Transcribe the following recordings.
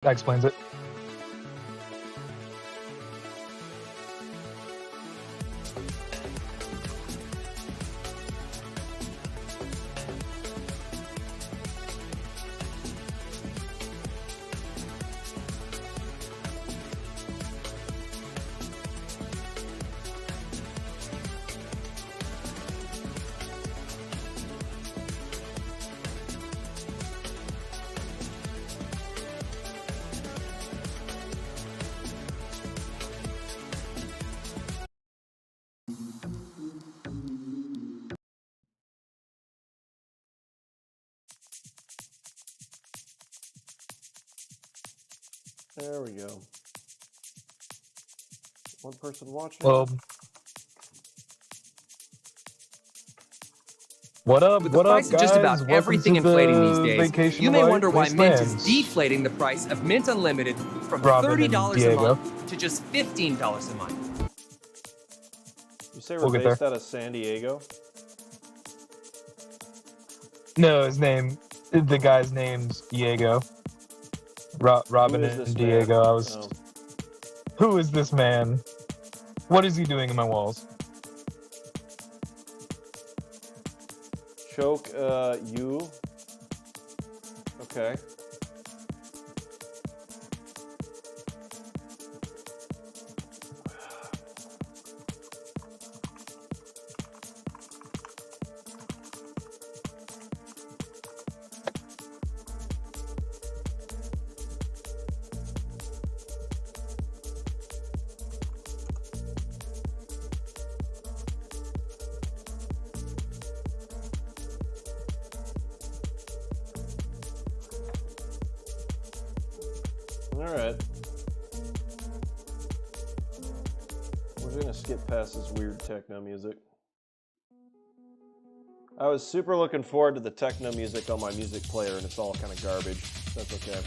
That explains it. There we go. One person watching. Well, what up? With the What up, price of guys? just about Welcome everything to inflating these the days, vacation you may light wonder why Mint is wastelands. deflating the price of Mint Unlimited from Robin and $30 a Diego. month to just $15 a month. You say We'll we're get based there. out of San Diego? No, the guy's name's Diego. Robin Who is this and man? Diego. I was. Oh. Who is this man? What is he doing in my walls? Choke, you. Okay. Alright. We're gonna skip past this weird techno music. I was super looking forward to the techno music on my music player, and it's all kind of garbage. That's okay.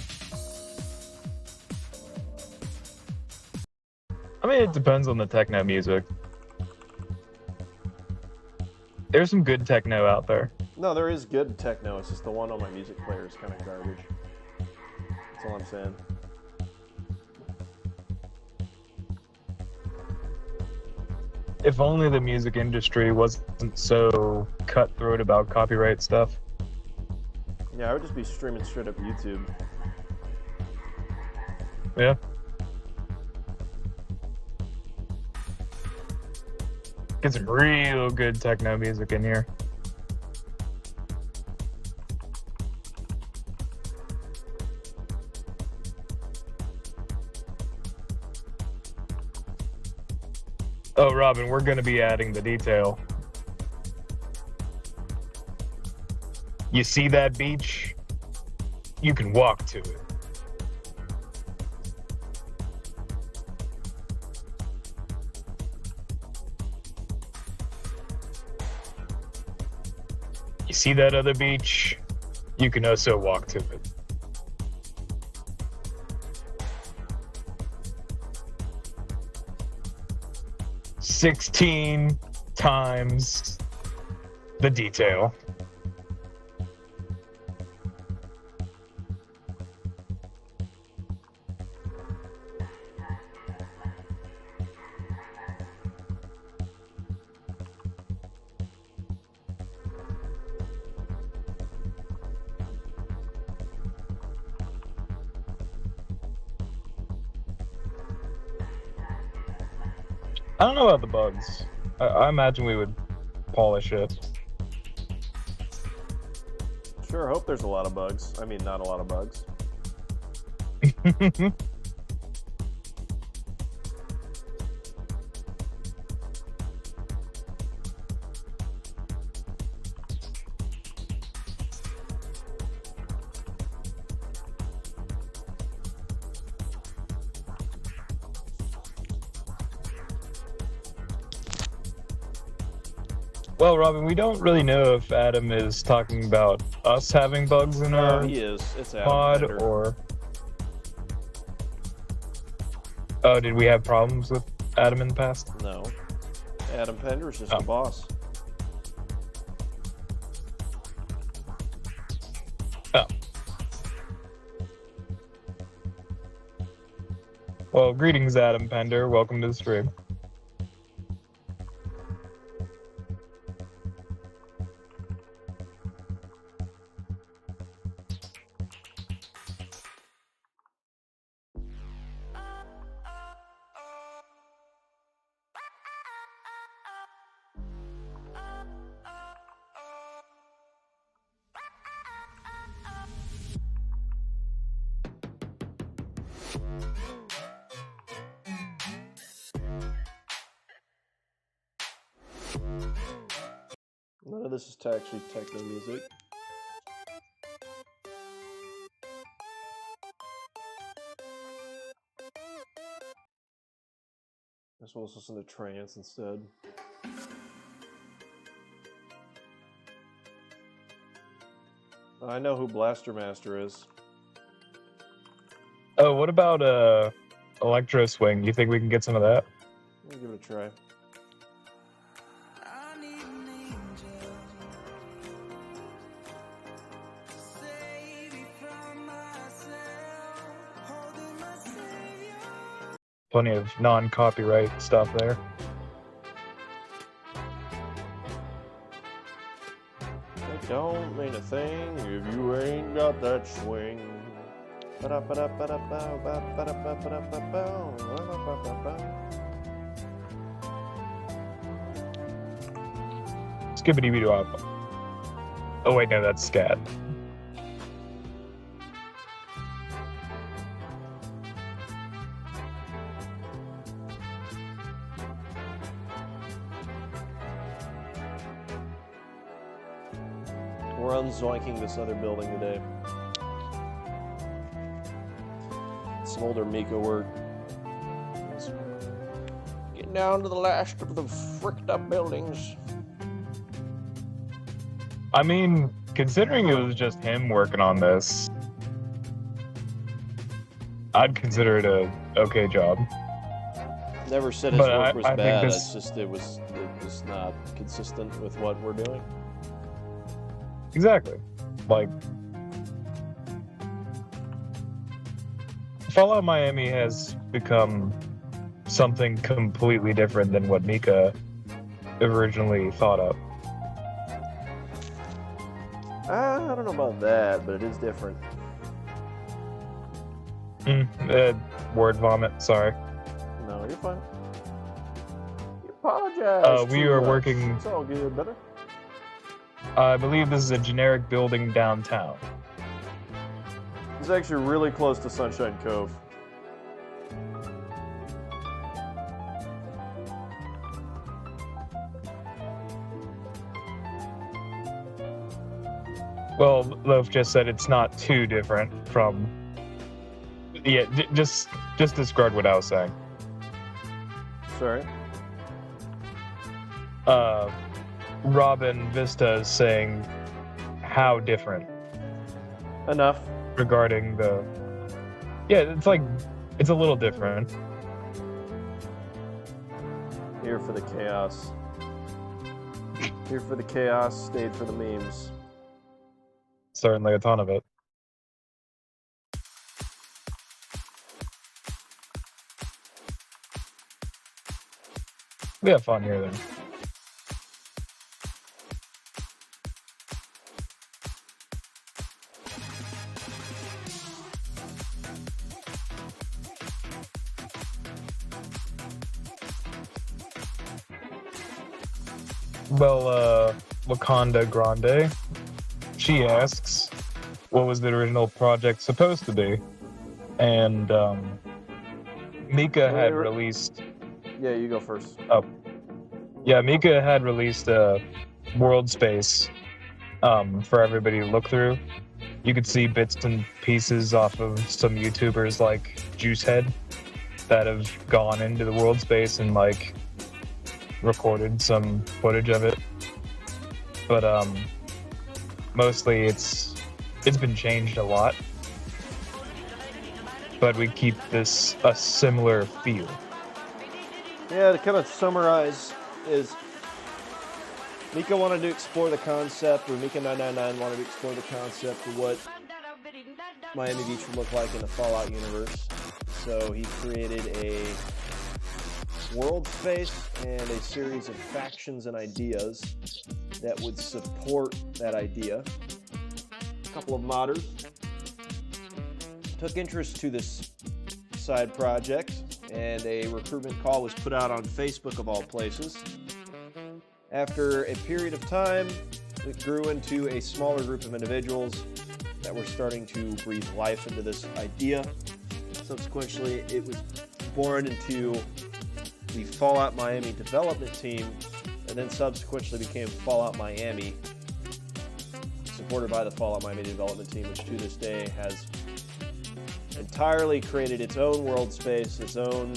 I mean, it depends on the techno music. There's some good techno out there. No, there is good techno. It's just the one on my music player is kind of garbage. That's all I'm saying. If only the music industry wasn't so cutthroat about copyright stuff. Yeah, I would just be streaming straight up YouTube. Yeah. Get some real good techno music in here. Oh, Robin, we're going to be adding the detail. You see that beach? You can walk to it. You see that other beach? You can also walk to it. "16 times the detail." I don't know about the bugs. I imagine we would polish it. Sure, I hope there's a lot of bugs. I mean, not a lot of bugs. Well, Robin, we don't really know if Adam is talking about us having bugs in No, our he is. It's Adam pod Pender. or... Oh, did we have problems with Adam in the past? No. Adam Pender is just Oh. the boss. Oh. Well, greetings, Adam Pender. Welcome to the stream. None of this is actually techno music. I guess we'll listen to trance instead. I know who Blaster Master is. Oh, what about Electro Swing? You think we can get some of that? Let me give it a try. Plenty of non-copyright stuff there. It don't mean a thing if you ain't got that swing. Skibbity doo up. Oh wait, no, that's scat. We're unzoinking this other building today. Some older Mika work. Getting down to the last of the fricked up buildings. I mean, considering it was just him working on this, I'd consider it a okay job. Never said his But work was I think bad. this- It's just it was not consistent with what we're doing. Exactly. Like, Fallout Miami has become something completely different than what Mika originally thought of. I don't know about that, but it is different. Word vomit, sorry. No, you're fine. You apologize. We too are much. working- It's all good, better. I believe this is a generic building downtown. It's actually really close to Sunshine Cove. Well, Loaf just said it's not too different from... Yeah, just discard what I was saying. Sorry. Robin Vista is saying how different Enough. regarding the... Yeah, it's like, it's a little different. Here for the chaos. Here for the chaos, stayed for the memes. Certainly a ton of it. We have fun here then. Well, Wakanda Grande, she asks, what was the original project supposed to be? And Mika had released... Yeah, you go first. Oh. Yeah, Mika had released a world space for everybody to look through. You could see bits and pieces off of some YouTubers like Juicehead that have gone into the world space and like recorded some footage of it. But mostly it's been changed a lot. But we keep this a similar feel. Yeah, to kind of summarize is Mika wanted to explore the concept, or Mika999 wanted to explore the concept of what Miami Beach would look like in the Fallout universe. So he created a world space and a series of factions and ideas that would support that idea. A couple of modders took interest to this side project, and a recruitment call was put out on Facebook of all places. After a period of time, it grew into a smaller group of individuals that were starting to breathe life into this idea. Subsequently, it was born into the Fallout Miami development team, and then subsequently became Fallout Miami, supported by the Fallout Miami development team, which to this day has entirely created its own world space, its own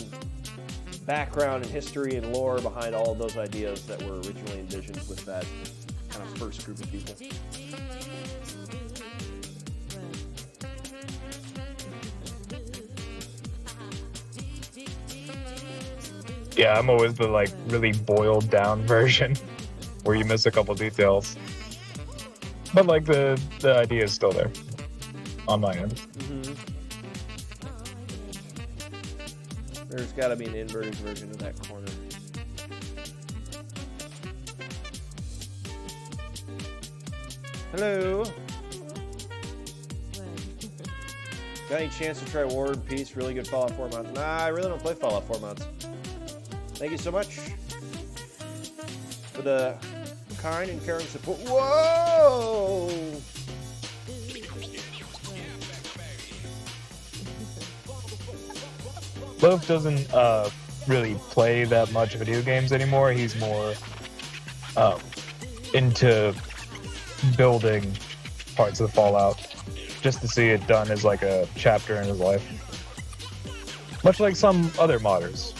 background and history and lore behind all of those ideas that were originally envisioned with that kind of first group of people. Yeah, I'm always the like really boiled down version where you miss a couple details. But like the idea is still there on my end. Mm-hmm. There's got to be an inverted version of that corner. Hello. Got any chance to try War and Peace? Really good Fallout 4 mods. Nah, I really don't play Fallout 4 mods. Thank you so much for the kind and caring support. Whoa! Loaf doesn't really play that much video games anymore. He's more into building parts of the Fallout. Just to see it done as like a chapter in his life. Much like some other modders.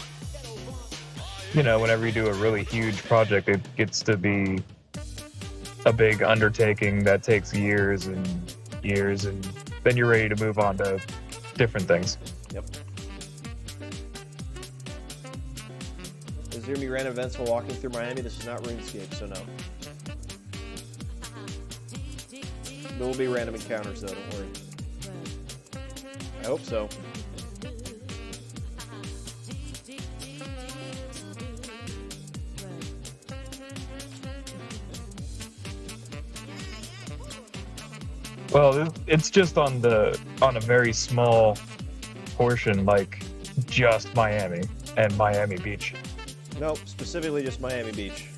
You know, whenever you do a really huge project, it gets to be a big undertaking that takes years and years, and then you're ready to move on to different things. Yep. Is there gonna be random events while walking through Miami? This is not RuneScape, so no. There will be random encounters, though, don't worry. I hope so. Well, it's just on a very small portion, like just Miami and Miami Beach. Nope, specifically just Miami Beach.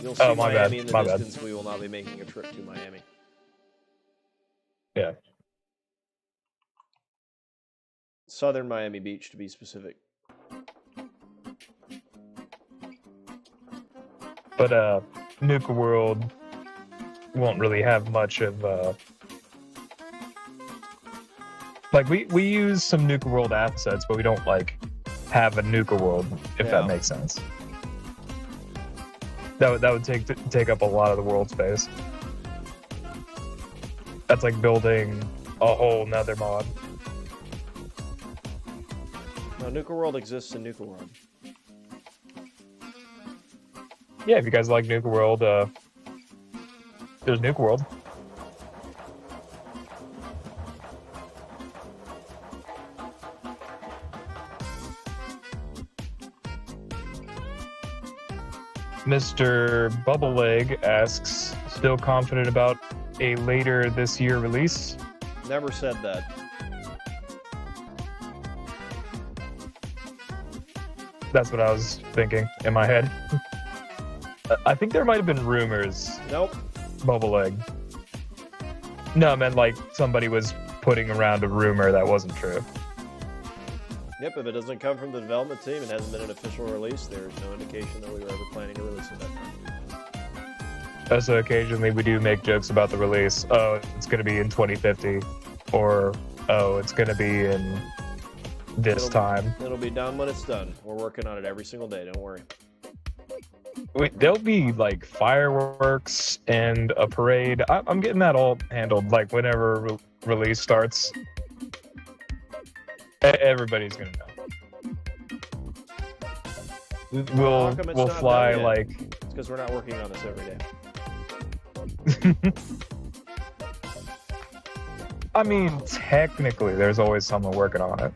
You'll see Miami in the distance. We will not be making a trip to Miami. Yeah. Southern Miami Beach, to be specific. But Nuka World won't really have much of like we use some Nuka World assets, but we don't like have a Nuka World, if that makes sense. That would take up a lot of the world space. That's like building a whole nother mod. No, Nuka World exists in Nuka World. Yeah, if you guys like Nuka World, there's Nuka World. Mr. Bubble Leg asks, still confident about a later this year release? Never said that. That's what I was thinking in my head. I think there might have been rumors. Nope. Bubble Leg. No, I meant like somebody was putting around a rumor that wasn't true. Yep, if it doesn't come from the development team and hasn't been an official release, there's no indication that we were ever planning to release it that time. So occasionally we do make jokes about the release. Oh, it's going to be in 2050. Or, oh, it's going to be in this time. It'll be done when it's done. We're working on it every single day, don't worry. Wait, there'll be like fireworks and a parade. I'm getting that all handled. Like whenever release starts, everybody's gonna know. We'll fly like. It's because we're not working on this every day. I mean, technically, there's always someone working on it.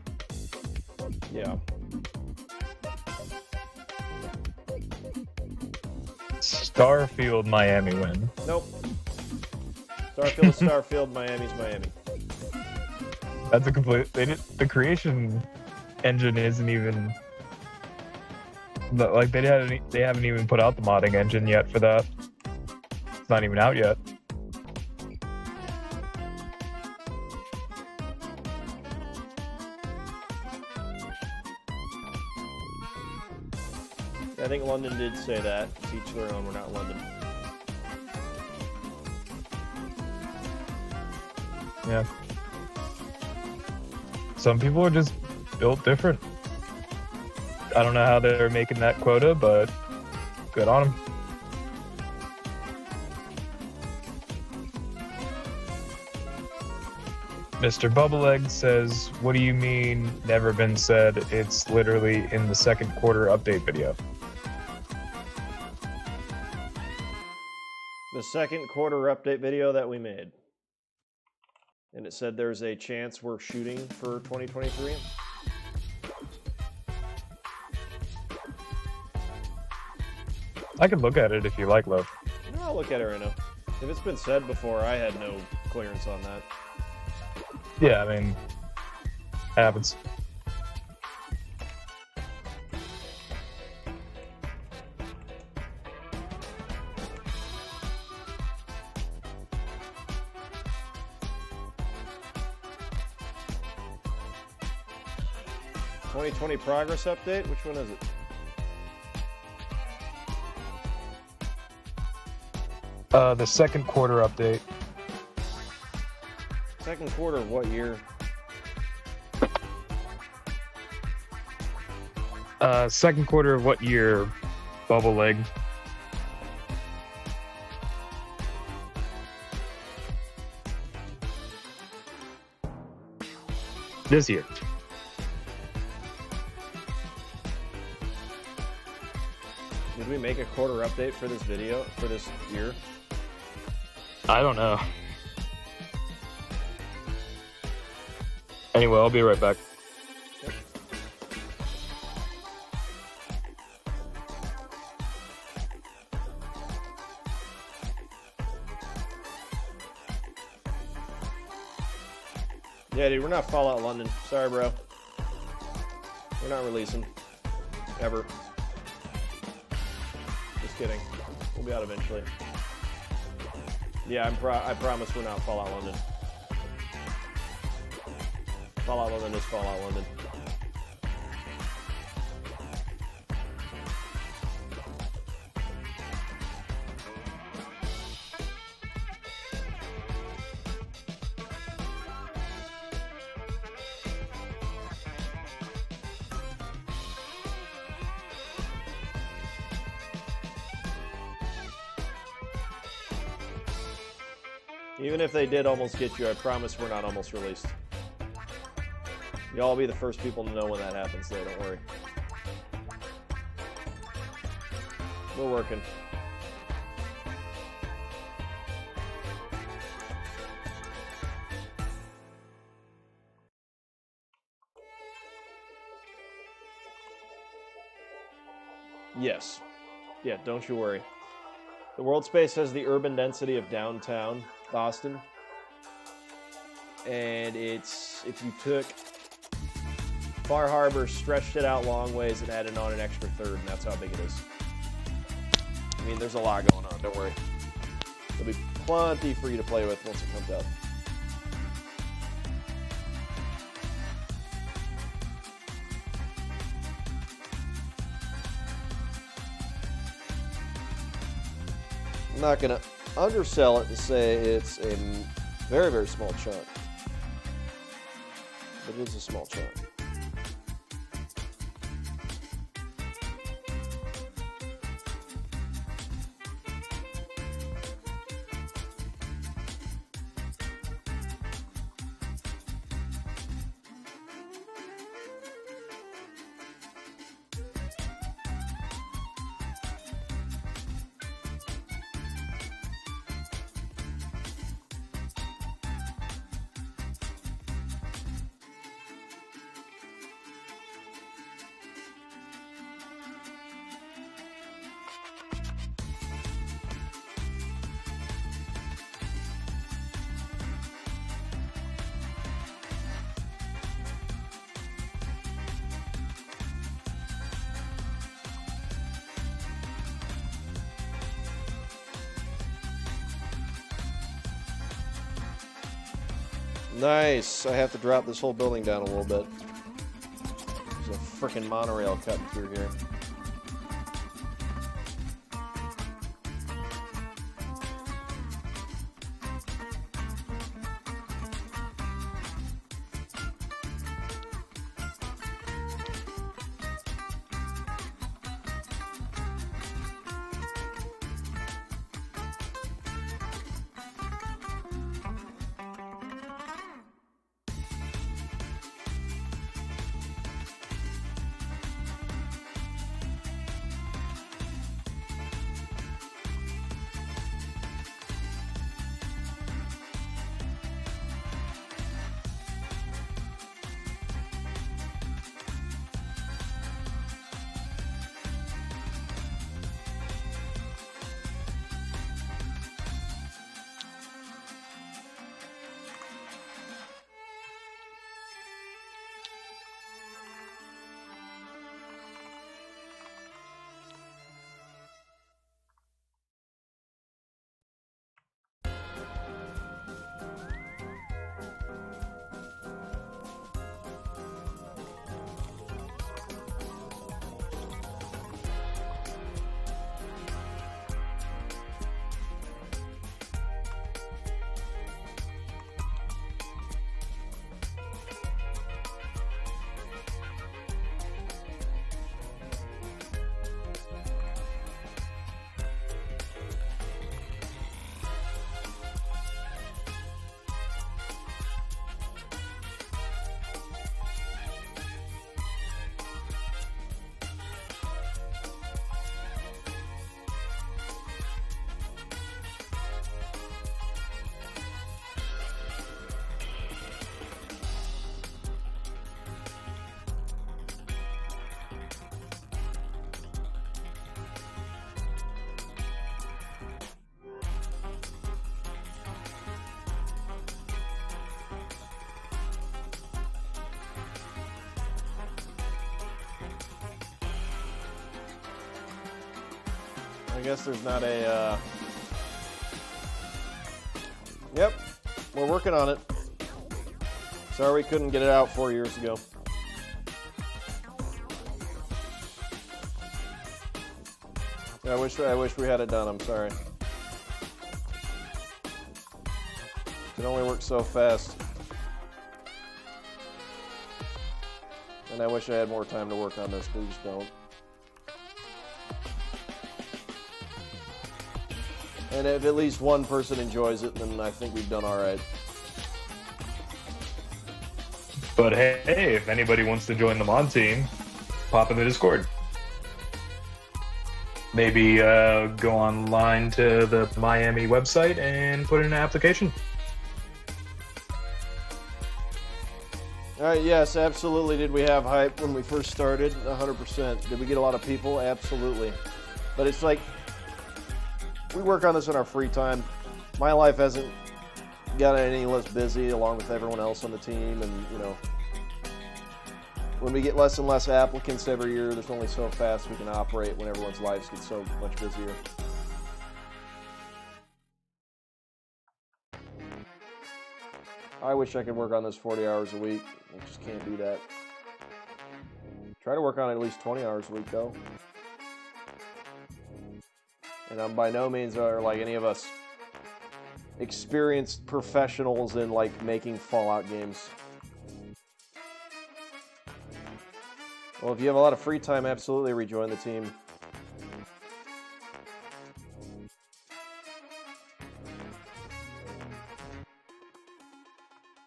Yeah. Starfield, Miami win. Nope. Starfield is Starfield, Miami's Miami. That's a complete. The creation engine isn't even. Like they haven't even put out the modding engine yet for that. It's not even out yet. I think London did say that. Each their own. We're not London. Yeah. Some people are just built different. I don't know how they're making that quota, but good on them. Mr. Bubble Egg says, "What do you mean never been said? It's literally in the second quarter update video." The second quarter update video that we made. And it said there's a chance we're shooting for 2023. I could look at it if you like, love. No, I'll look at it right now. If it's been said before, I had no clearance on that. Yeah, I mean, happens. .2020 progress update? Which one is it? The second quarter update. Second quarter of what year? Second quarter of what year, Bubble Leg? This year. Did we make a quarter update for this video, for this year? I don't know. Anyway, I'll be right back. Yeah, dude, we're not Fallout London. Sorry, bro. We're not releasing. Ever. Just kidding. We'll be out eventually. Yeah, I promise we're not Fallout London. Fallout London is Fallout London. Even if they did almost get you, I promise we're not almost released. Y'all will be the first people to know when that happens, though, don't worry. We're working. Yes. Yeah, don't you worry. The world space has the urban density of downtown Boston. And it's, if you took Bar Harbor, stretched it out long ways, and added on an extra third, and that's how big it is. I mean, there's a lot going on, don't worry. There'll be plenty for you to play with once it comes out. I'm not going to undersell it to say it's a very, very small chunk. But it is a small chunk. Nice. I have to drop this whole building down a little bit. There's a frickin' monorail cutting through here. I guess there's not a, Yep, we're working on it. Sorry we couldn't get it out 4 years ago. I wish we had it done, I'm sorry. It only works so fast. And I wish I had more time to work on this, but we just don't. And if at least one person enjoys it, then I think we've done all right. But hey, if anybody wants to join the mod team, pop in the Discord. Maybe go online to the Miami website and put in an application. All right, yes, absolutely. Did we have hype when we first started? 100%. Did we get a lot of people? Absolutely. But it's like, we work on this in our free time. My life hasn't gotten any less busy along with everyone else on the team, and you know, when we get less and less applicants every year, there's only so fast we can operate when everyone's lives get so much busier. I wish I could work on this 40 hours a week. I just can't do that. Try to work on it at least 20 hours a week though. And I'm by no means are like any of us experienced professionals in like making Fallout games. Well, if you have a lot of free time, absolutely rejoin the team.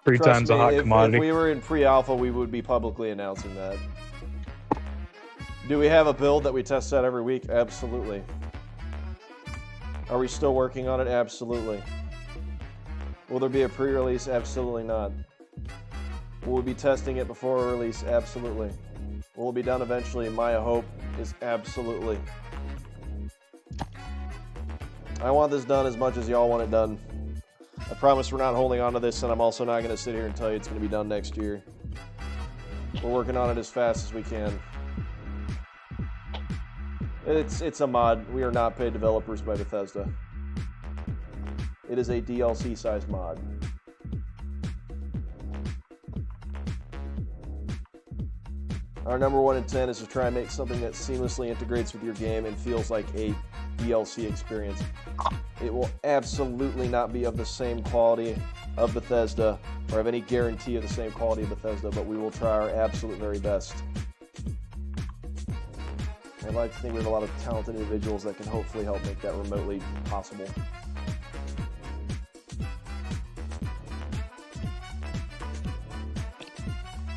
Free time's a hot commodity. If we were in pre-alpha, we would be publicly announcing that. Do we have a build that we test out every week? Absolutely. Are we still working on it? Absolutely. Will there be a pre-release? Absolutely not. Will we be testing it before a release? Absolutely. Will it be done eventually? My hope is absolutely. I want this done as much as y'all want it done. I promise we're not holding on to this, and I'm also not going to sit here and tell you it's going to be done next year. We're working on it as fast as we can. It's a mod. We are not paid developers by Bethesda. It is a DLC-sized mod. Our number one intent is to try and make something that seamlessly integrates with your game and feels like a DLC experience. It will absolutely not be of the same quality of Bethesda or have any guarantee of the same quality of Bethesda, but we will try our absolute very best. I'd like to think we have a lot of talented individuals that can hopefully help make that remotely possible.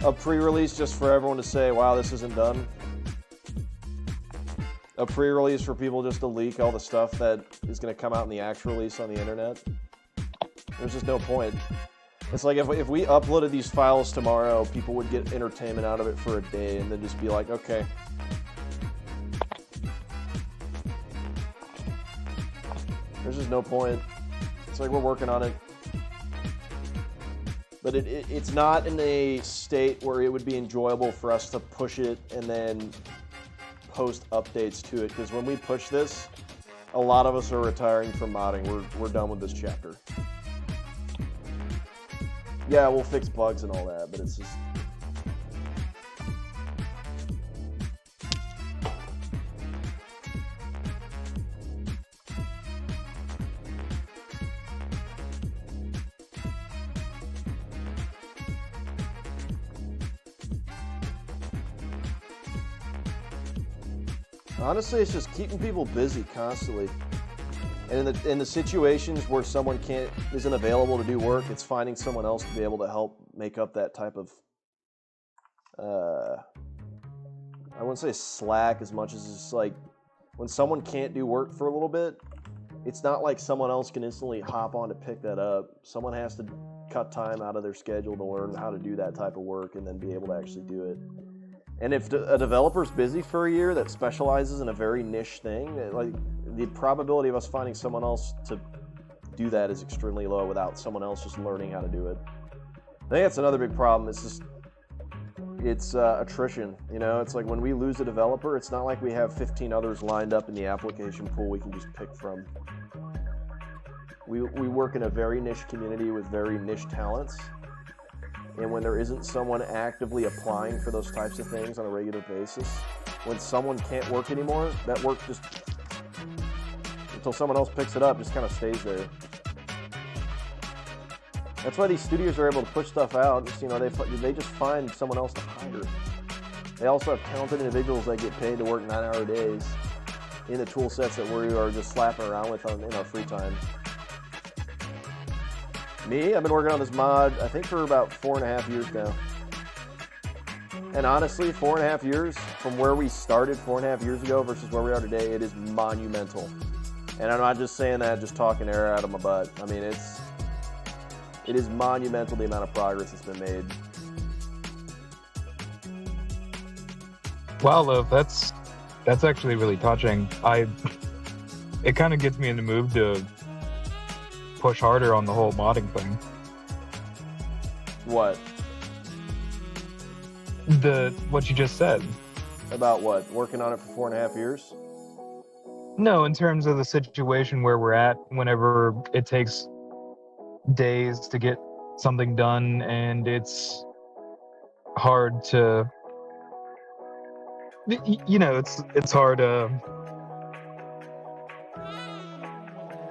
A pre-release just for everyone to say, wow, this isn't done. A pre-release for people just to leak all the stuff that is going to come out in the actual release on the internet. There's just no point. It's like if we uploaded these files tomorrow, people would get entertainment out of it for a day and then just be like, okay. There's just no point. It's like we're working on it. But it's not in a state where it would be enjoyable for us to push it and then post updates to it. Because when we push this, a lot of us are retiring from modding. We're done with this chapter. Yeah, we'll fix bugs and all that, but it's just... Honestly, it's just keeping people busy constantly. And in the situations where someone isn't available to do work, it's finding someone else to be able to help make up that type of, I wouldn't say slack as much as it's like, when someone can't do work for a little bit, it's not like someone else can instantly hop on to pick that up. Someone has to cut time out of their schedule to learn how to do that type of work and then be able to actually do it. And if a developer's busy for a year that specializes in a very niche thing, like the probability of us finding someone else to do that is extremely low without someone else just learning how to do it. I think that's another big problem. It's attrition. You know, it's like when we lose a developer, it's not like we have 15 others lined up in the application pool we can just pick from. We work in a very niche community with very niche talents. And when there isn't someone actively applying for those types of things on a regular basis, when someone can't work anymore, that work just, until someone else picks it up, just kind of stays there. That's why these studios are able to push stuff out. Just, you know, they just find someone else to hire. They also have talented individuals that get paid to work 9-hour days in the tool sets that we are just slapping around with in our free time. Me, I've been working on this mod, I think, for about 4.5 years now. And honestly, 4.5 years from where we started 4.5 years ago versus where we are today, it is monumental. And I'm not just saying that, just talking air out of my butt. I mean, it is monumental the amount of progress that's been made. Wow, Love, that's actually really touching. It kind of gets me in the mood to push harder on the whole modding thing. What? What you just said. About what? Working on it for 4.5 years? No, in terms of the situation where we're at, whenever it takes days to get something done and it's hard to, you know, it's hard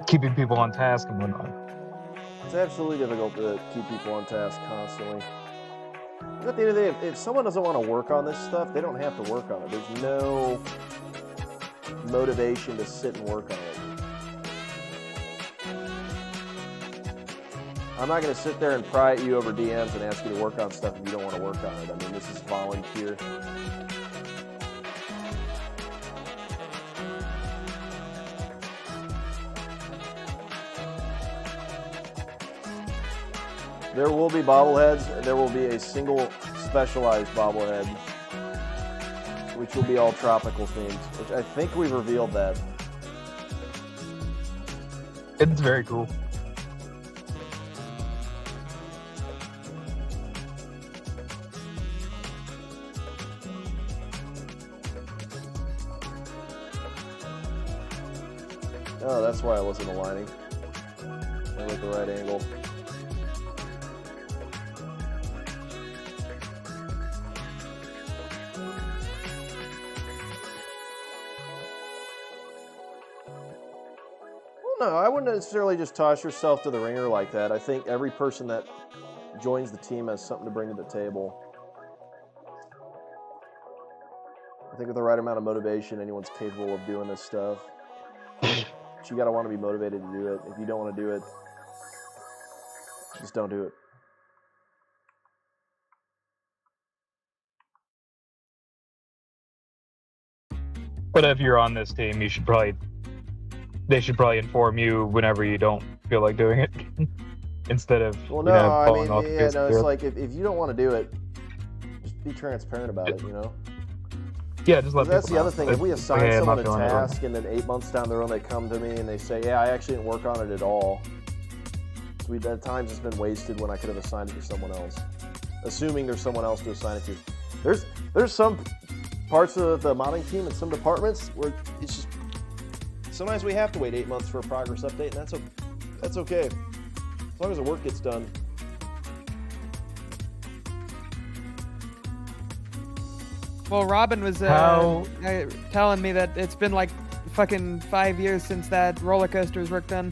keeping people on task and whatnot. It's absolutely difficult to keep people on task constantly. At the end of the day, if someone doesn't want to work on this stuff, they don't have to work on it. There's no motivation to sit and work on it. I'm not going to sit there and pry at you over DMs and ask you to work on stuff if you don't want to work on it. I mean, this is volunteer. There will be bobbleheads, and there will be a single specialized bobblehead, which will be all tropical themed, which I think we've revealed that. It's very cool. Oh, that's why I wasn't aligning. I went the right angle. No, I wouldn't necessarily just toss yourself to the ringer like that. I think every person that joins the team has something to bring to the table. I think with the right amount of motivation, anyone's capable of doing this stuff. But you gotta want to be motivated to do it. If you don't want to do it, just don't do it. But if you're on this team, they should probably inform you whenever you don't feel like doing it, instead of Well, no, falling off. it's like if you don't want to do it, just be transparent about it. Yeah, just let people That's the know. other thing. If we assign I'm someone not a feeling it. task and then 8 months down the road they come to me and they say, "Yeah, I actually didn't work on it at all," at times it's been wasted when I could have assigned it to someone else. Assuming there's someone else to assign it to. There's some parts of the modding team and some departments where it's just sometimes we have to wait 8 months for a progress update, and that's okay as long as the work gets done. Well, Robin was telling me that it's been like fucking 5 years since that roller coaster's work done.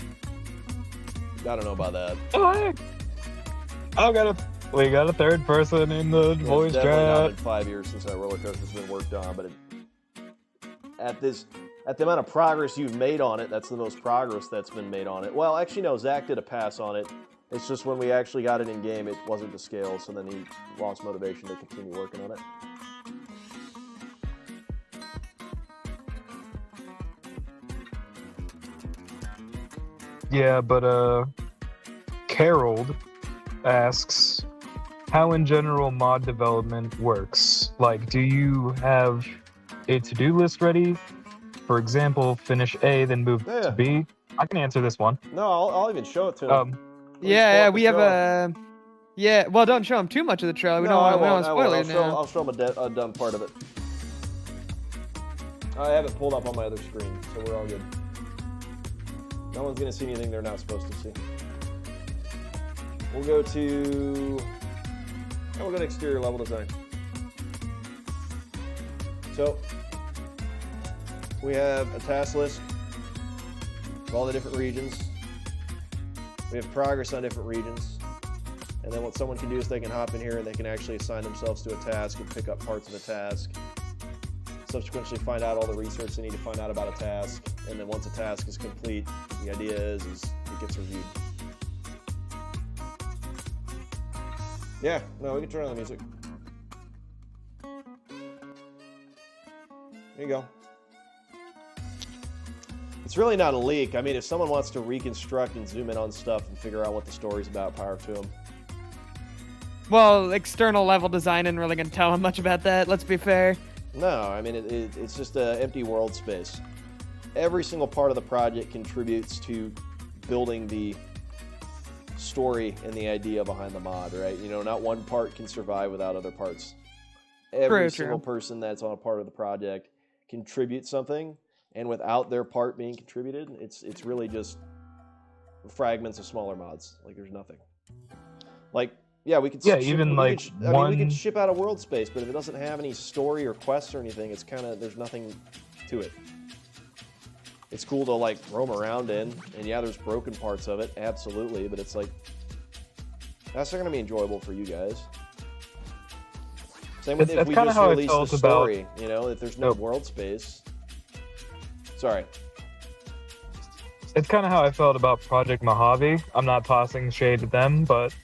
I don't know about that. Oh, heck. We got a third person in the voice It's definitely not chat. been 5 years since that roller coaster's been worked on, but at the amount of progress you've made on it, that's the most progress that's been made on it. Well, actually, no, Zach did a pass on it. It's just when we actually got it in game, it wasn't to scale, so then he lost motivation to continue working on it. Yeah, but Carold asks how in general mod development works. Like, do you have a to-do list ready? For example, finish A, then move to B. I can answer this one. No, I'll even show it to him. Yeah, we have a. Yeah, well, don't show him too much of the trailer. We don't want to spoil it now. I'll show him a done part of it. I have it pulled up on my other screen, so we're all good. No one's going to see anything they're not supposed to see. We'll go to exterior level design. So we have a task list of all the different regions. We have progress on different regions. And then what someone can do is they can hop in here and they can actually assign themselves to a task and pick up parts of the task. Subsequently find out all the research they need to find out about a task. And then once a task is complete, the idea is it gets reviewed. Yeah, no, we can turn on the music. There you go. It's really not a leak. I mean, if someone wants to reconstruct and zoom in on stuff and figure out what the story's about, power to them. Well, external level design isn't really going to tell him much about that, let's be fair. No, I mean, it's just an empty world space. Every single part of the project contributes to building the story and the idea behind the mod, right? You know, not one part can survive without other parts. Every single person that's on a part of the project contributes something, and without their part being contributed, it's really just fragments of smaller mods. Like, there's nothing. Like, yeah, we could we could ship out a world space, but if it doesn't have any story or quests or anything, it's kind of, there's nothing to it. It's cool to like roam around in, and yeah, there's broken parts of it, absolutely, but it's like, that's not going to be enjoyable for you guys. Same with if we just release the story, you know, if there's no world space. Sorry. It's kind of how I felt about Project Mojave. I'm not tossing shade at them, but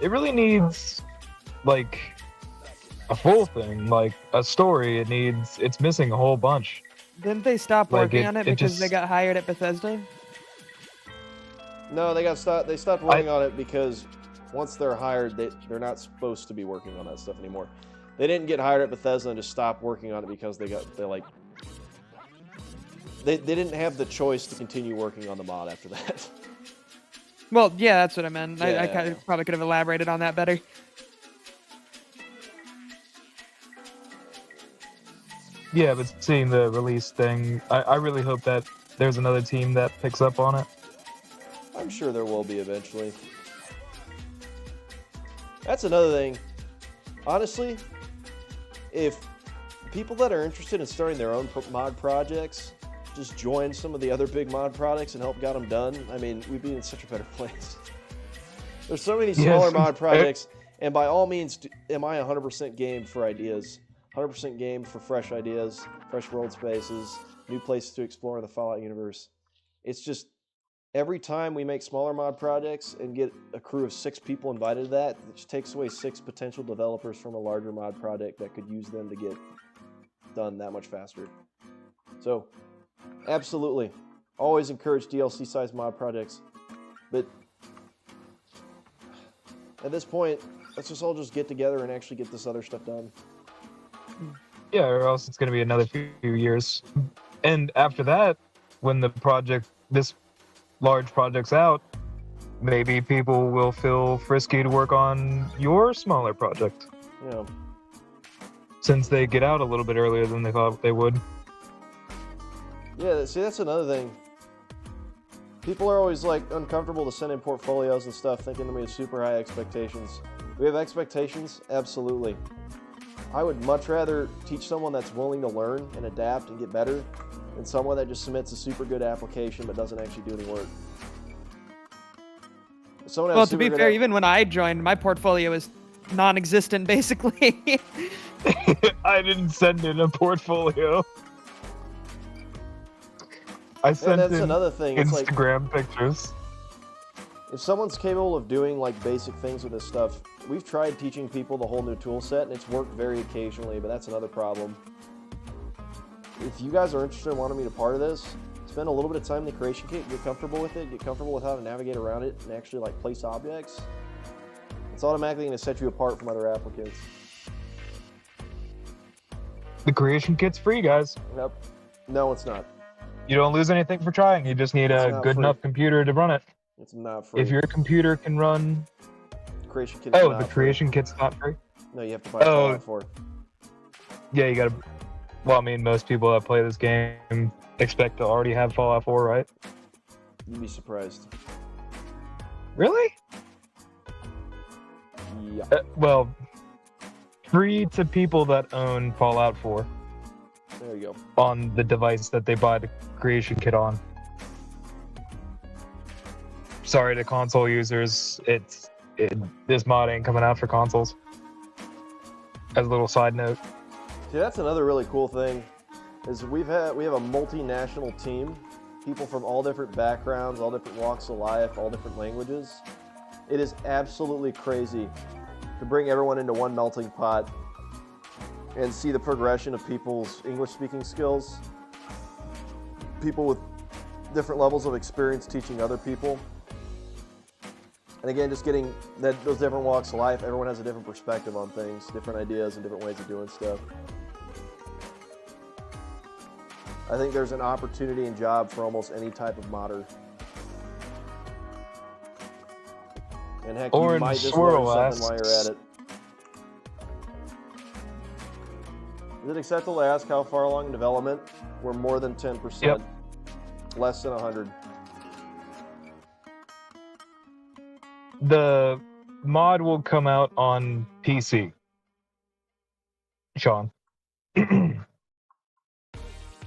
it really needs, like, a full thing, like a story. It's missing a whole bunch. Didn't they stop working on it because they got hired at Bethesda? No, they stopped working on it because once they're hired, they're not supposed to be working on that stuff anymore. They didn't get hired at Bethesda and just stop working on it because they didn't have the choice to continue working on the mod after that. Well, yeah, that's what I meant. Yeah, I probably could have elaborated on that better. Yeah, but seeing the release thing, I really hope that there's another team that picks up on it. I'm sure there will be eventually. That's another thing. Honestly, if people that are interested in starting their own mod projects, just joined some of the other big mod products and helped got them done, I mean, we'd be in such a better place. There's so many smaller mod projects, and by all means, am I 100% game for ideas? 100% game for fresh ideas, fresh world spaces, new places to explore in the Fallout universe. It's just every time we make smaller mod projects and get a crew of 6 people invited to that, it just takes away 6 potential developers from a larger mod project that could use them to get done that much faster. So, absolutely, always encourage DLC-sized mod projects, but at this point, let's just all just get together and actually get this other stuff done. Yeah, or else it's going to be another few years. And after that, when this large project's out, maybe people will feel frisky to work on your smaller project. Yeah. Since they get out a little bit earlier than they thought they would. Yeah, see, that's another thing. People are always like uncomfortable to send in portfolios and stuff, thinking we have super high expectations. We have expectations, absolutely. I would much rather teach someone that's willing to learn and adapt and get better than someone that just submits a super good application but doesn't actually do any work. Well, to be fair, even when I joined, my portfolio is non-existent, basically. I didn't send in a portfolio. I sent in another thing. It's Instagram pictures. If someone's capable of doing like basic things with this stuff, we've tried teaching people the whole new tool set, and it's worked very occasionally, but that's another problem. If you guys are interested in wanting me to be part of this, spend a little bit of time in the creation kit, get comfortable with it, get comfortable with how to navigate around it, and actually like place objects. It's automatically going to set you apart from other applicants. The creation kit's free, guys. Nope. No, it's not. You don't lose anything for trying. You just need a good enough computer to run it. It's not free. If your computer can run... Creation kit is not the creation kit's not free? No, you have to buy Fallout 4. Yeah, you gotta... Well, I mean, most people that play this game expect to already have Fallout 4, right? You'd be surprised. Really? Yeah. Well, free to people that own Fallout 4. There you go. On the device that they buy the creation kit on. Sorry to console users, this mod ain't coming out for consoles. As a little side note. See, that's another really cool thing, is we have a multinational team, people from all different backgrounds, all different walks of life, all different languages. It is absolutely crazy to bring everyone into one melting pot and see the progression of people's English-speaking skills, people with different levels of experience teaching other people. And again, just getting those different walks of life, everyone has a different perspective on things, different ideas and different ways of doing stuff. I think there's an opportunity and job for almost any type of modder. And heck, you might just learn something while you're at it. Is it acceptable to ask how far along in development? We're more than 10%. Yep. Less than 100. The mod will come out on PC. Sean.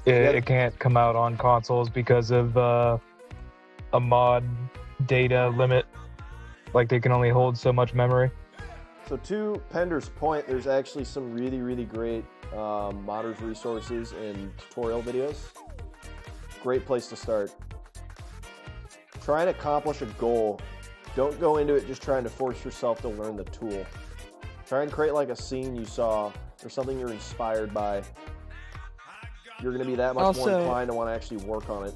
It can't come out on consoles because of a mod data limit. Like, they can only hold so much memory. So to Pender's point, there's actually some really, really great modders resources and tutorial videos. Great place to start. Try and accomplish a goal. Don't go into it just trying to force yourself to learn the tool. Try and create like a scene you saw or something you're inspired by. You're going to be that much more inclined to want to actually work on it.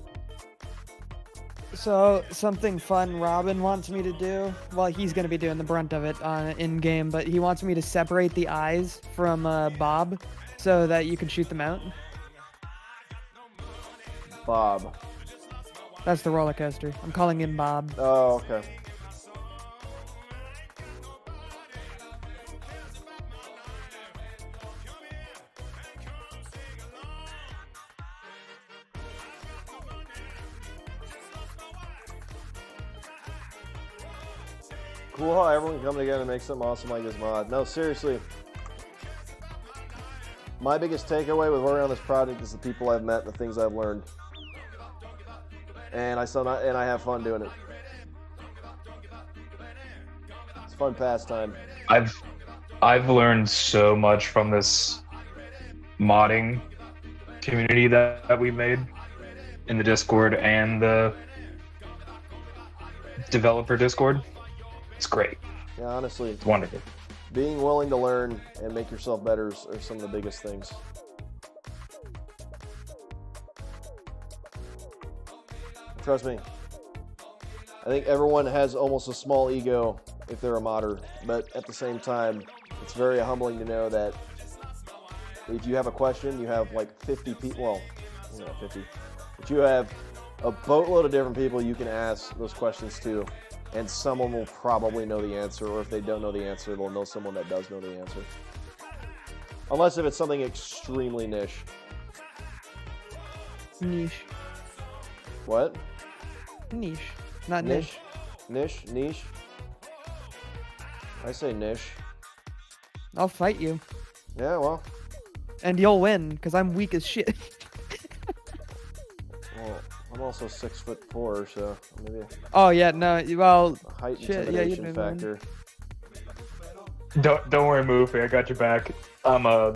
So, something fun Robin wants me to do, well, he's going to be doing the brunt of it in-game, but he wants me to separate the eyes from Bob so that you can shoot them out. Bob. That's the roller coaster. I'm calling him Bob. Oh, okay. Cool how everyone can come together and make something awesome like this mod. No, seriously. My biggest takeaway with working on this project is the people I've met and the things I've learned. and I have fun doing it. It's a fun pastime. I've learned so much from this modding community that we made in the Discord and the developer Discord. It's great. Yeah, honestly, It's wonderful. being willing to learn and make yourself better are some of the biggest things. Trust me. I think everyone has almost a small ego if they're a modder, but at the same time, it's very humbling to know that if you have a question, you have like 50 people, well, 50, but you have a boatload of different people you can ask those questions to, and someone will probably know the answer, or if they don't know the answer, they'll know someone that does know the answer. Unless if it's something extremely niche. Niche. What? Niche. Not niche. Niche? I say niche. I'll fight you. Yeah, well. And you'll win, because I'm weak as shit. Well, I'm also 6'4", so maybe Oh, yeah, no, well, a height shit, yeah, you'd intimidation be one. factor. Don't worry, Moofy. I got your back. I'm a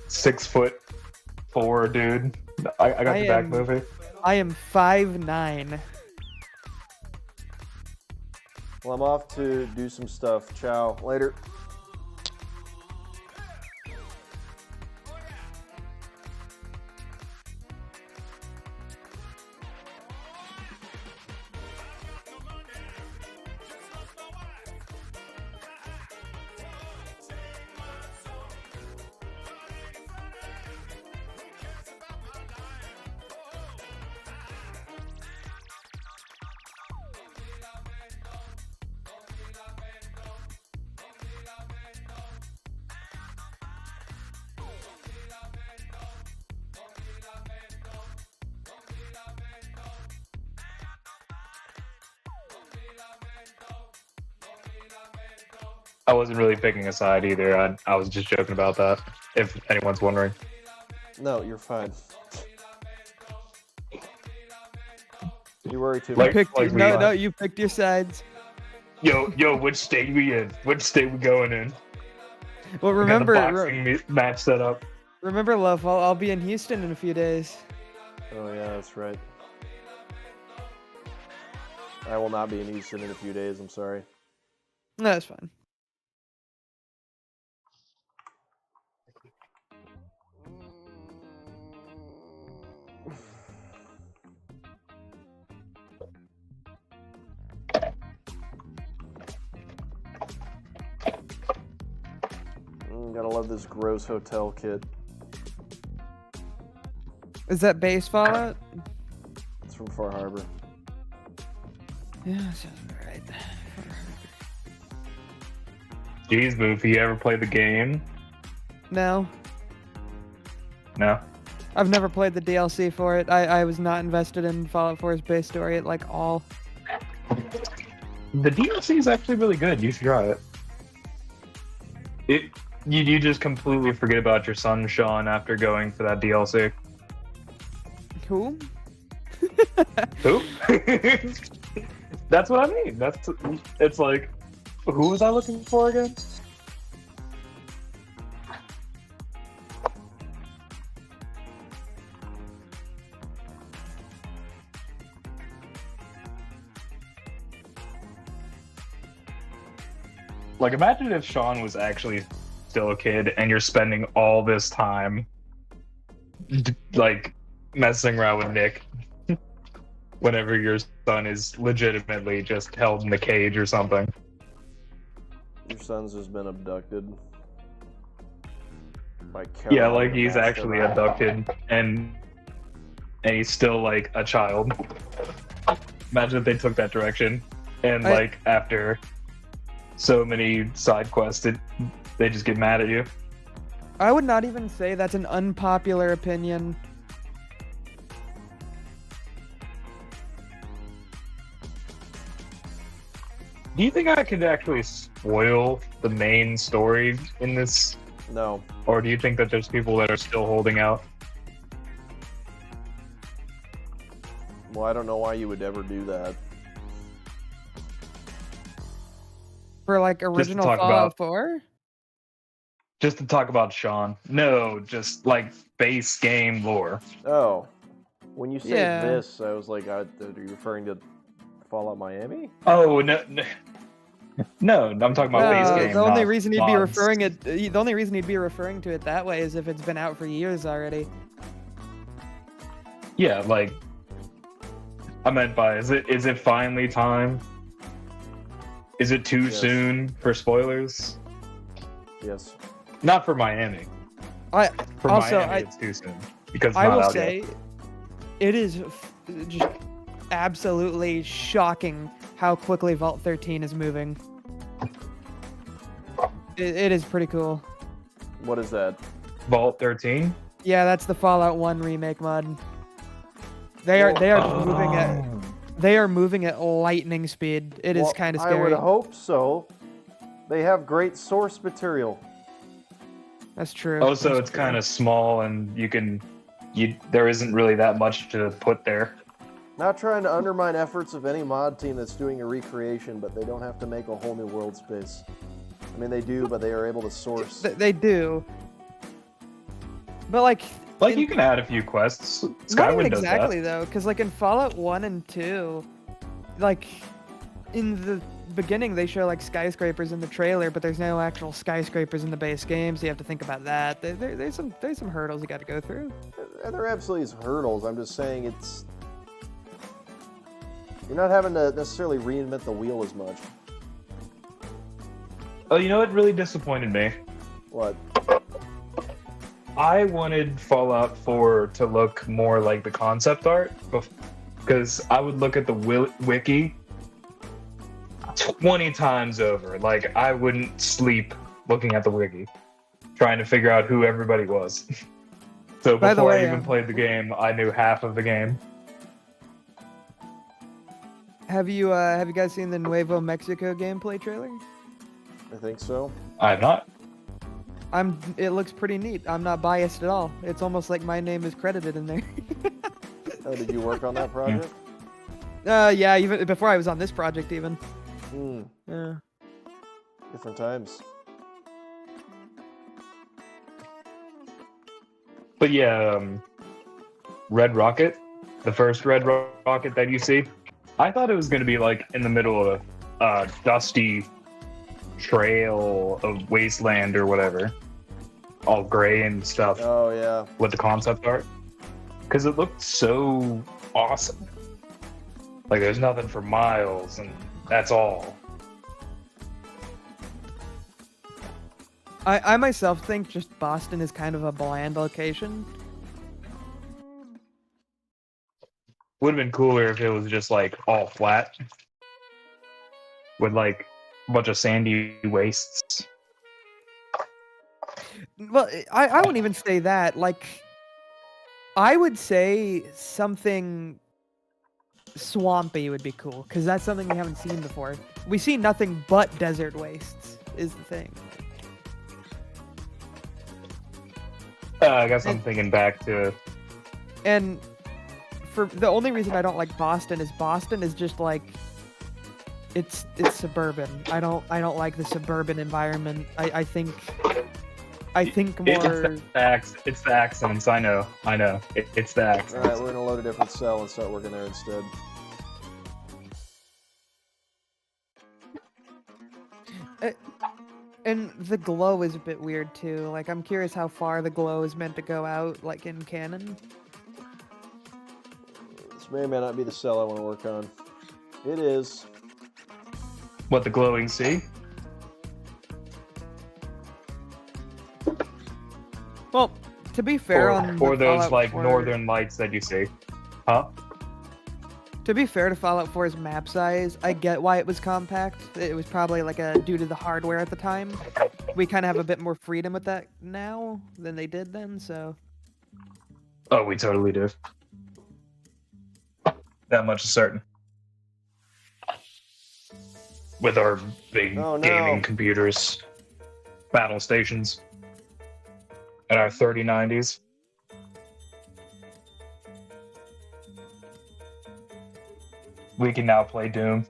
6'4" dude. I got your back, Moofy. I am 5'9". Well, I'm off to do some stuff. Ciao. Later. I wasn't really picking a side either. I was just joking about that, if anyone's wondering. No, you're fine. You worry too Like- much. No, you picked your sides. Yo, which state we in? Which state we going in? Well, We got the remember, boxing match set up. remember, love, I'll be in Houston in a few days. Oh, yeah, that's right. I will not be in Houston in a few days. I'm sorry. No, that's fine. Gotta love this gross hotel kit. Is that base Fallout? It's from Far Harbor. Yeah, sounds right. Jeez, Moofy, you ever played the game? No, No? I've never played the DLC for it. I was not invested in Fallout 4's base story at like all. The DLC is actually really good. You should try it. You just completely forget about your son, Sean, after going for that DLC. Who? Who? That's what I mean. It's like, who was I looking for again? Like, imagine if Sean was actually still a kid and you're spending all this time like messing around with Nick whenever your son is legitimately just held in the cage or something. Your son's just been abducted. By Yeah, like he's actually abducted and he's still like a child. Imagine if they took that direction and like after so many side quests they just get mad at you. I would not even say that's an unpopular opinion. Do you think I could actually spoil the main story in this? No. Or do you think that there's people that are still holding out? Well, I don't know why you would ever do that. For like original talk Fallout about- 4? Just to talk about Sean. No, just like base game lore. Oh. When you say Yeah. this, I was like, are you referring to Fallout Miami? Oh no, no, I'm talking about base No, game. the only not reason he'd be mods. referring to it that way is if it's been out for years already. Yeah, like I meant by is it finally time? Is it too Yes. soon for spoilers? Yes. Not for Miami. I For Also, Miami, it's too soon because it's I not will out say, yet. it is just absolutely shocking how quickly Vault 13 is moving. It is pretty cool. What is that? Vault 13. Yeah, that's the Fallout 1 remake mod. They are moving at lightning speed. It is Well, kind of I would scary. hope so. They have great source material. That's true. Also, That's it's true. kind of small, and there isn't really that much to put there. Not trying to undermine efforts of any mod team that's doing a recreation, but they don't have to make a whole new world space. I mean, they do, but they are able to source. They do. But like You can add a few quests. not even Skyward does exactly that. though, because like in Fallout 1 and 2, like in the beginning they show like skyscrapers in the trailer, but there's no actual skyscrapers in the base game, so you have to think about that. There's some hurdles you got to go through. There absolutely is hurdles. I'm just saying you're not having to necessarily reinvent the wheel as much. Oh, you know what really disappointed me? What? I wanted Fallout 4 to look more like the concept art, because I would look at the wiki 20 times over. Like, I wouldn't sleep looking at the wiki, trying to figure out who everybody was. So By the before way, I even played the game, I knew half of the game. Have you guys seen the Nuevo Mexico gameplay trailer? I think so. I have not. It looks pretty neat. I'm not biased at all. It's almost like my name is credited in there. Oh, did you work on that project? Yeah, even before I was on this project even. Hmm. Yeah. Different times. But yeah, Red Rocket, the first Red Rocket that you see, I thought it was going to be like in the middle of a dusty trail of wasteland or whatever, all gray and stuff Oh, yeah. with the concept art, because it looked so awesome. Like there's nothing for miles, and that's all. I myself think just Boston is kind of a bland location. Would have been cooler if it was just like all flat with like a bunch of sandy wastes. Well, I wouldn't even say that. Like, I would say something swampy would be cool, because that's something we haven't seen before. We see nothing but desert wastes, is the thing. I guess I'm thinking back to And for the only reason I don't like Boston is just like it's suburban. I don't like the suburban environment. I think more. it's the accents. I know. It's the accents. All right, we're gonna load a different cell and start working there instead. And the glow is a bit weird too. Like, I'm curious how far the glow is meant to go out, like in canon. This may or may not be the cell I want to work on. It is. What, the glowing sea? Well, to be fair, or those Fallout like 4 northern lights that you see? Huh? To be fair to Fallout 4's map size, I get why it was compact. It was probably like due to the hardware at the time. We kind of have a bit more freedom with that now than they did then, so. Oh, we totally do. That much is certain. With our big Oh, no. gaming computers, battle stations, and our 3090s. we can now play Doom.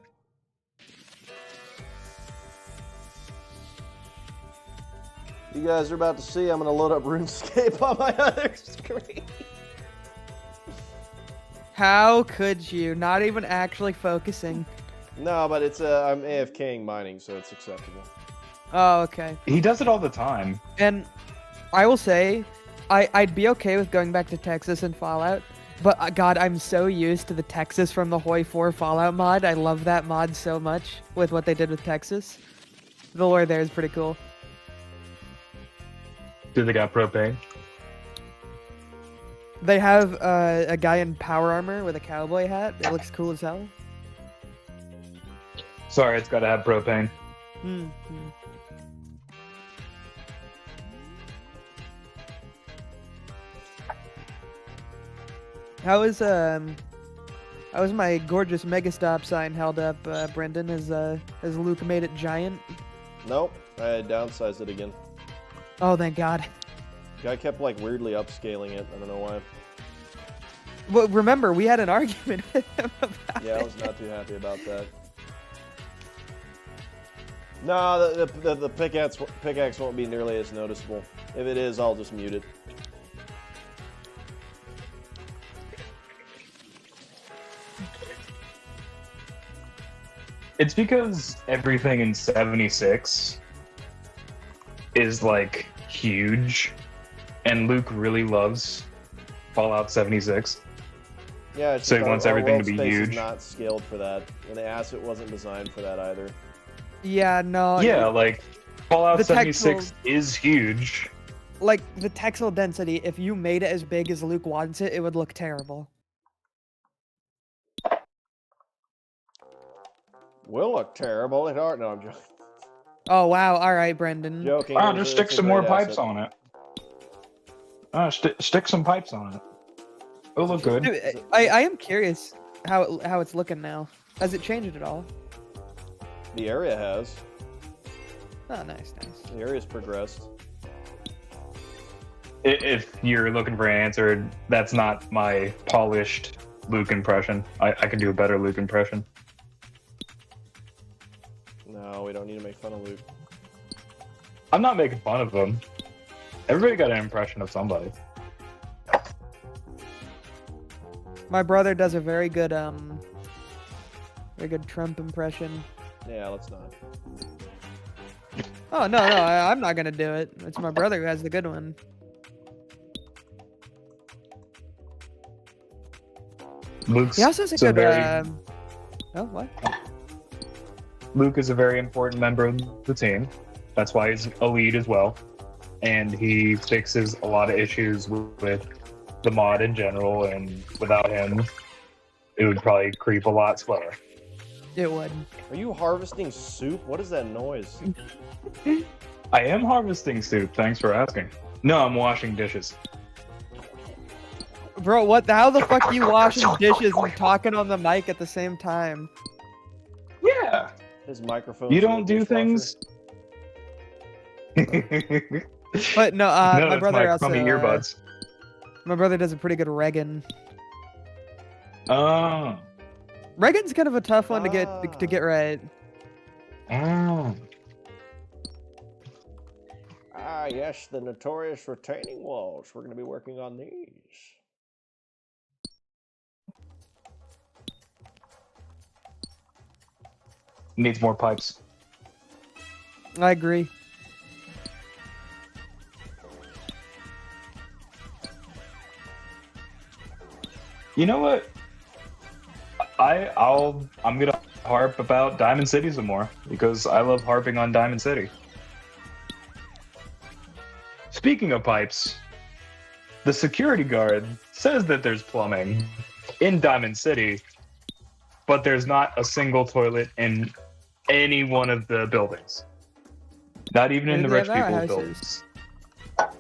You guys are about to see, I'm going to load up RuneScape on my other screen. How could you? Not even actually focusing. No, but it's I'm AFKing mining, so it's acceptable. Oh, okay. He does it all the time. And I will say, I'd be okay with going back to Texas and Fallout, but God, I'm so used to the Texas from the Hoi 4 Fallout mod. I love that mod so much with what they did with Texas. The lore there is pretty cool. Do they got propane? They have a guy in power armor with a cowboy hat. It looks cool as hell. Sorry, it's got to have propane. Mm-hmm. How is my gorgeous Megastop sign held up, Brendan? Has Luke made it giant? Nope, I downsized it again. Oh, thank God. Guy kept like weirdly upscaling it. I don't know why. Well, remember, we had an argument with him about Yeah, I was not too happy about that. No, the pickaxe won't be nearly as noticeable. If it is, I'll just mute it. It's because everything in 76 is like huge, and Luke really loves Fallout 76. Yeah, it's So he just wants our everything world to be space huge. Is not scaled for that, and the asset wasn't designed for that either. Yeah, no. Yeah, like Fallout The 76 textile- is huge. Like, the textile density, if you made it as big as Luke wants it, it would look terrible. Will look terrible. No, I'm joking. Oh, wow. All right, Brendan. Joking. Oh, it's just a- stick it's a some more great pipes asset. on it. Stick some pipes on it. It'll look good. Dude, I am curious how it's looking now. Has it changed at all? The area has. Oh, nice, nice. The area's progressed. If you're looking for an answer, that's not my polished Luke impression. I can do a better Luke impression. No, we don't need to make fun of Luke. I'm not making fun of him. Everybody got an impression of somebody. My brother does a very good Trump impression. Yeah, let's not. Oh no, I'm not gonna do it. It's my brother who has the good one. Luke's He also has a so good. very- Oh, what? Luke is a very important member of the team. That's why he's a lead as well. And he fixes a lot of issues with the mod in general, and without him, it would probably creep a lot slower. It would. Are you harvesting soup? What is that noise? I am harvesting soup, thanks for asking. No, I'm washing dishes. Bro, what? How the fuck you washing dishes and talking on the mic at the same time? Yeah. His microphone. You don't do things. But no, no, my it's brother my also. crummy earbuds. My brother does a pretty good Regan. Oh. Regan's kind of a tough one to get right. Oh. Ah, yes, the notorious retaining walls. We're going to be working on these. Needs more pipes. I agree. You know what? I'm gonna harp about Diamond City some more because I love harping on Diamond City. Speaking of pipes, the security guard says that there's plumbing in Diamond City, but there's not a single toilet in any one of the buildings. Not even in the Maybe rich they have people's outhouses. buildings.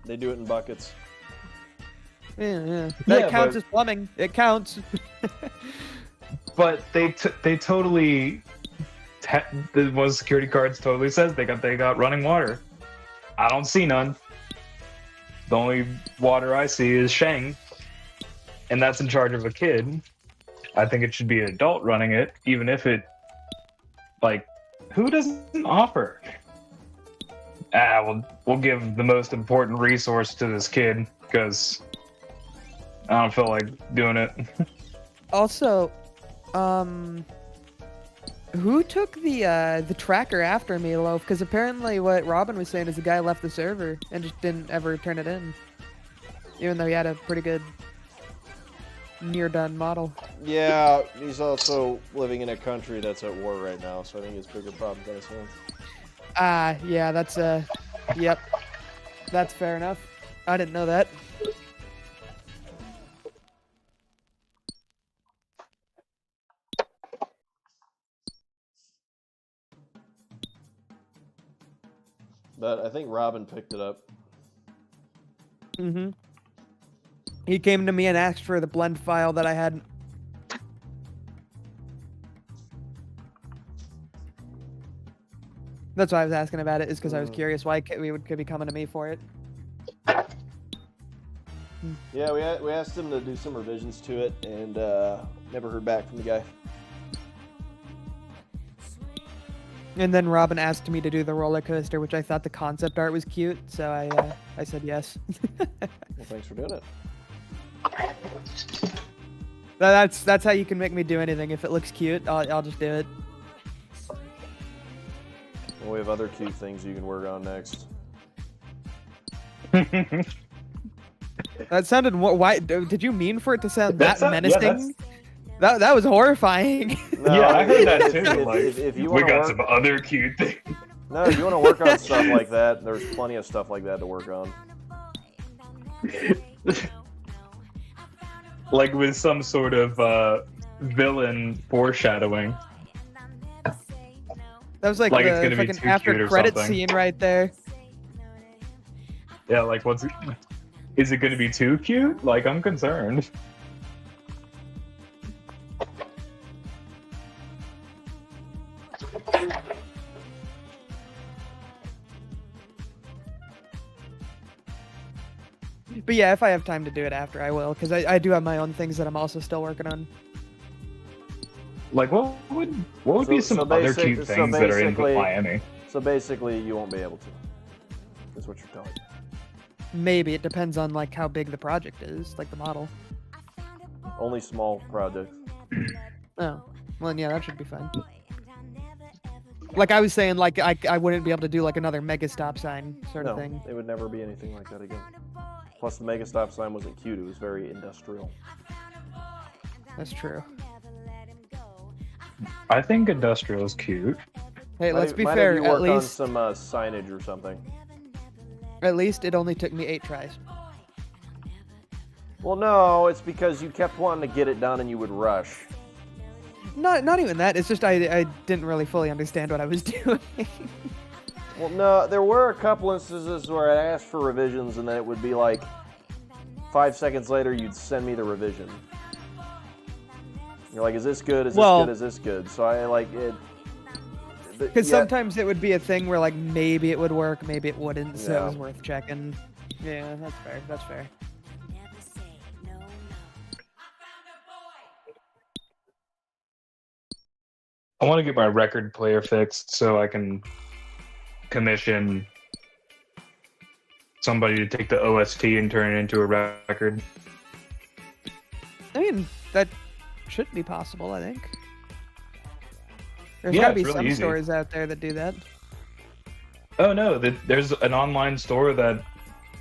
They do it in buckets. Yeah. That Yeah, counts but- as plumbing. It counts. But they totally the one security guards totally says they got running water. I don't see none. The only water I see is Shang, and that's in charge of a kid. I think it should be an adult running it, even if it, like, who doesn't offer? We'll give the most important resource to this kid, because I don't feel like doing it. Also, who took the tracker after Meatloaf? Because apparently what Robin was saying is the guy left the server and just didn't ever turn it in, even though he had a pretty good near-done model. Yeah, he's also living in a country that's at war right now, so I think it's bigger problems than his own. Yeah, that's yep, that's fair enough. I didn't know that. But I think Robin picked it up. Mm-hmm. He came to me and asked for the blend file that I had. That's why I was asking about it, is because I was curious why we could be coming to me for it. Yeah, we asked him to do some revisions to it, and never heard back from the guy. And then Robin asked me to do the roller coaster, which I thought the concept art was cute, so I said yes. Well, thanks for doing it. That's how you can make me do anything. If it looks cute, I'll just do it. Well, we have other cute things you can work on next. That sounded. Why did you mean for it to sound that menacing? Yeah, that was horrifying. No, yeah, I heard that too. If you we wanna got work, some other cute things. no, if you want to work on stuff like that, there's plenty of stuff like that to work on. Like with some sort of villain foreshadowing. That was like Like it's the gonna be fucking too after cute or credit something. scene right there. Yeah, like is it gonna be too cute? Like, I'm concerned. But yeah, if I have time to do it after, I will, because I do have my own things that I'm also still working on. Like, what would be some other cute things that are in Miami? So basically, you won't be able to. That's what you're telling me. Maybe it depends on like how big the project is, like the model. Only small projects. Oh, well, yeah, that should be fine. Like I was saying, like I wouldn't be able to do like another mega stop sign sort of thing. It would never be anything like that again. Plus, the mega stop sign wasn't cute; it was very industrial. That's true. I think industrial is cute. Hey, let's be Might fair. have you At work on least, some signage or something. at least it only took me 8 tries. Well, no, it's because you kept wanting to get it done and you would rush. Not even that. It's just I didn't really fully understand what I was doing. Well, no, there were a couple instances where I asked for revisions and then it would be like 5 seconds later you'd send me the revision. You're like, is this good? Is this good? Is this good? So I like it. Because sometimes it would be a thing where like maybe it would work, maybe it wouldn't, so it was worth checking. Yeah, that's fair. That's fair. I want to get my record player fixed so I can commission somebody to take the OST and turn it into a record. I mean, that should be possible, I think. There's Yeah, gotta be it's really some easy. stores out there that do that. Oh no, there's an online store that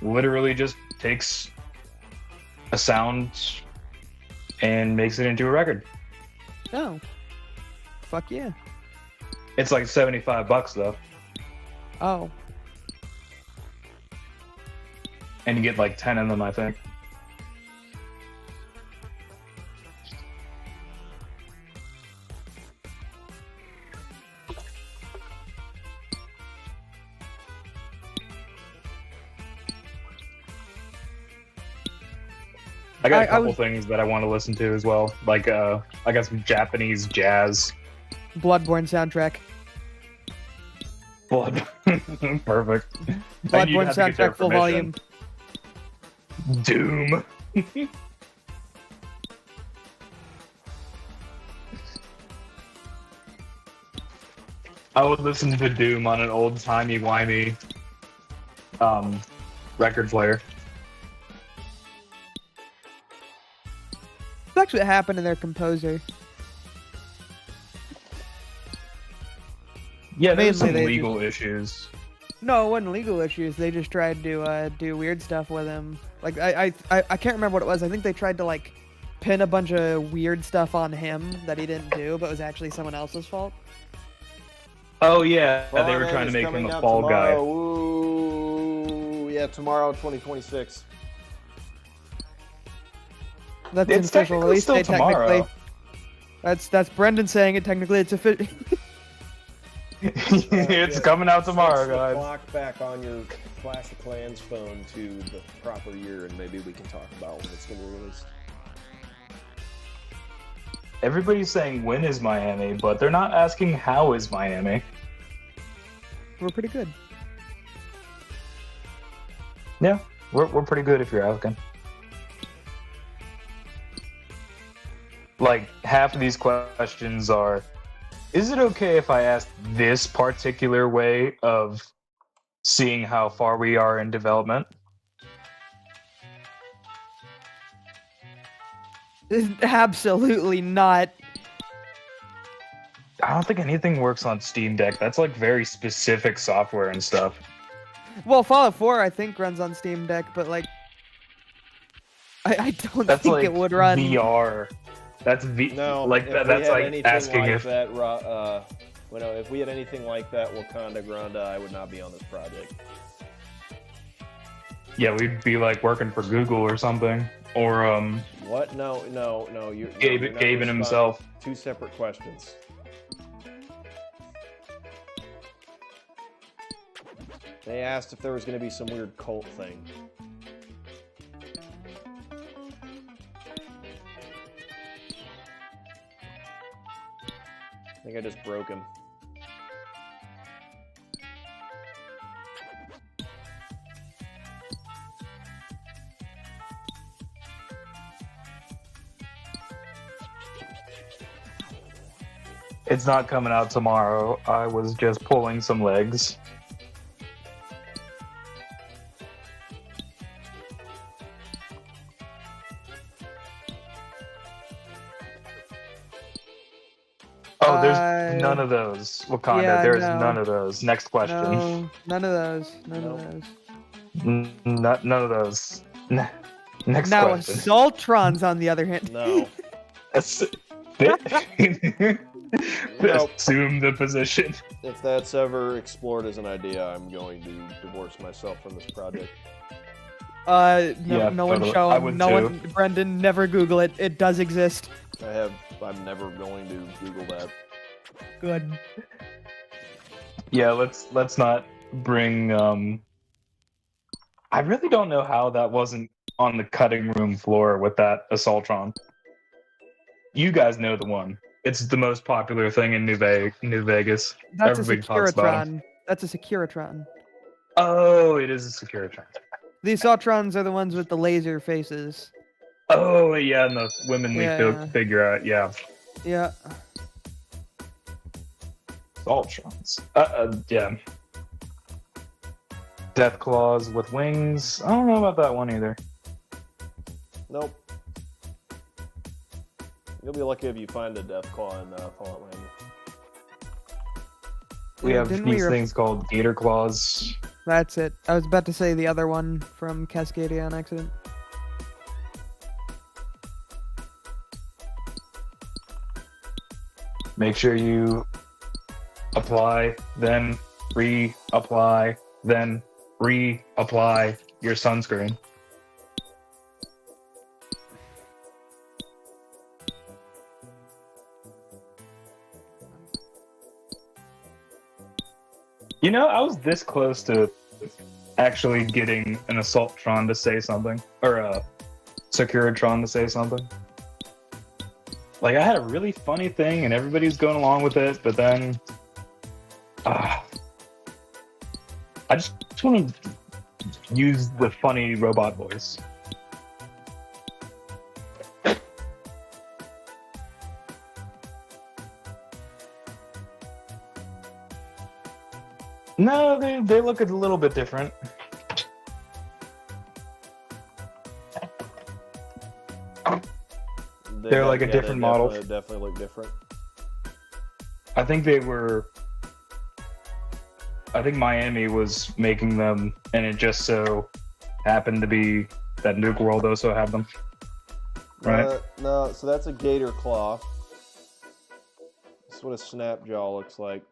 literally just takes a sound and makes it into a record. Oh. Fuck yeah. It's like $75 though, Oh. and you get like 10 of them, I think. I got a couple things that I want to listen to as well. Like, I got some Japanese jazz. Bloodborne soundtrack. Blood. Perfect. Bloodborne soundtrack full volume. Doom. I would listen to Doom on an old timey wimey record player. That's what happened to their composer. Yeah, there's some Mainly they legal issues. No, it wasn't legal issues. They just tried to do weird stuff with him. Like I can't remember what it was. I think they tried to like pin a bunch of weird stuff on him that he didn't do, but it was actually someone else's fault. Oh yeah, they Farman were trying to is make him coming a out fall guy. tomorrow. Ooh, yeah, tomorrow, 2026. That's It's an official technically release still date. tomorrow. Technically, that's Brendan saying it. Technically, it's official. It's coming out tomorrow, Switch the guys. clock back on your Clash of Clans phone to the proper year, and maybe we can talk about when it's going to be released. Everybody's saying when is Miami, but they're not asking how is Miami. We're pretty good. Yeah, we're pretty good if you're asking. Like, half of these questions are, is it okay if I ask this particular way of seeing how far we are in development? Absolutely not. I don't think anything works on Steam Deck. That's like very specific software and stuff. Well, Fallout 4 I think runs on Steam Deck, but like, I don't That's think like it would run. VR. That's No, like if that, we that's had like anything asking like if that, if we had anything like that, Wakanda Granda, I would not be on this project. yeah, we'd be like working for Google or something, or What? No. You're Gabe not and responding. himself. Two separate questions. They asked if there was going to be some weird cult thing. I think I just broke him. It's not coming out tomorrow. I was just pulling some legs. Oh, there's none of those. Wakanda, yeah, there's no. none of those. Next question. No, none of those. None Nope. of those. None of those. Next Now, question. Assaultrons, on the other hand. No. Assume the position. If that's ever explored as an idea, I'm going to divorce myself from this project. No, Yeah, no one totally. show I him. would No too. one, Brendan, never Google it. It does exist. I'm never going to Google that. Good. Yeah, let's not bring I really don't know how that wasn't on the cutting room floor with that Assaultron. You guys know the one. It's the most popular thing in New Vegas. That's Everybody a talks about Securitron. That's a Securitron. Oh, it is a Securitron. The Assaultrons are the ones with the laser faces. Oh, yeah, and the women we Yeah. figure out, yeah. Yeah. Assaultrons. Yeah. Death Claws with wings. I don't know about that one either. Nope. You'll be lucky if you find a Death Claw in Fallout Land. We have Didn't these things called Gator Claws. That's it. I was about to say the other one from Cascadia on accident. Make sure you apply, then reapply, then reapply your sunscreen. You know, I was this close to actually getting an Assaultron to say something, or a Securitron to say something. Like, I had a really funny thing, and everybody's going along with it, but then... I just want to use the funny robot voice. No, they look a little bit different. They're like a different model. Definitely look different. I think they were. I think Miami was making them, and it just so happened to be that Nuke World also had them. Right? No, so that's a gator claw. That's what a snap jaw looks like.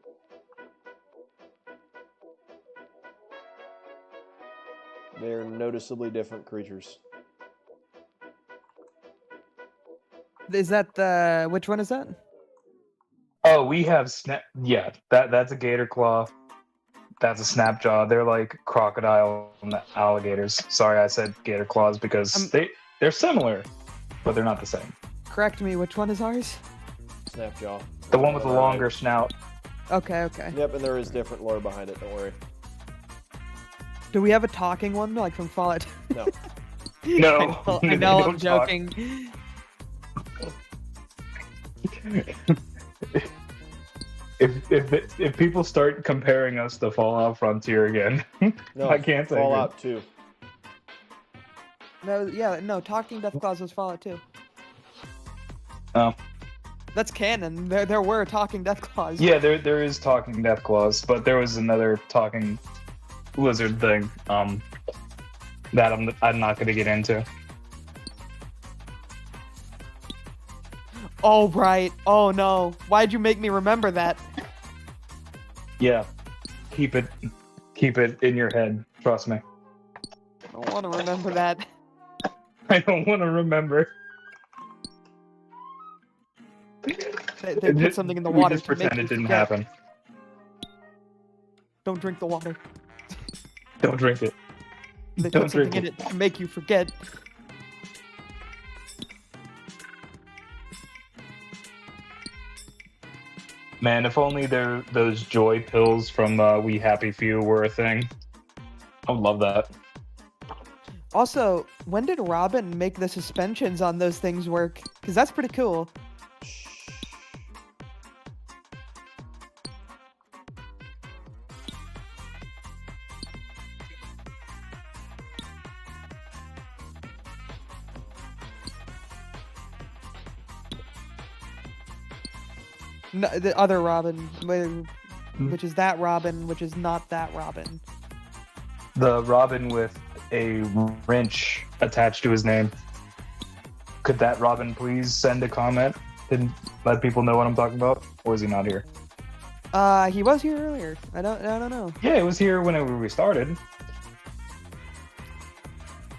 They're noticeably different creatures. Is that the which one is that? Oh, we have snap. Yeah, that's a gator claw. That's a snap jaw. They're like crocodile and alligators. Sorry, I said gator claws because they're similar, but they're not the same. Correct me. Which one is ours? Snap jaw. The one with the longer snout. Okay. Okay. Yep, and there is different lore behind it. Don't worry. Do we have a talking one like from Fallout? No. No. I know I'm joking. If people start comparing us to Fallout Frontier again, No, I can't say Fallout 2. No, Talking Deathclaws was Fallout 2. Oh. That's canon. There were Talking Deathclaws. Yeah, there is Talking Deathclaws, but there was another talking lizard thing that I'm not gonna get into. Oh right. Oh no. Why'd you make me remember that? Yeah, keep it in your head. Trust me. I don't want to remember that. I don't want to remember. They put something in the water. We just to make pretend you it didn't forget. happen. Don't drink the water. Don't drink it. They Don't put something drink in it to make you forget. Man, if only those joy pills from We Happy Few were a thing. I would love that. Also, when did Robin make the suspensions on those things work? Because that's pretty cool. No, the other Robin, which is that Robin, which is not that Robin. The Robin with a wrench attached to his name. Could that Robin please send a comment and let people know what I'm talking about? Or is he not here? He was here earlier. I don't know. Yeah, it was here whenever we started.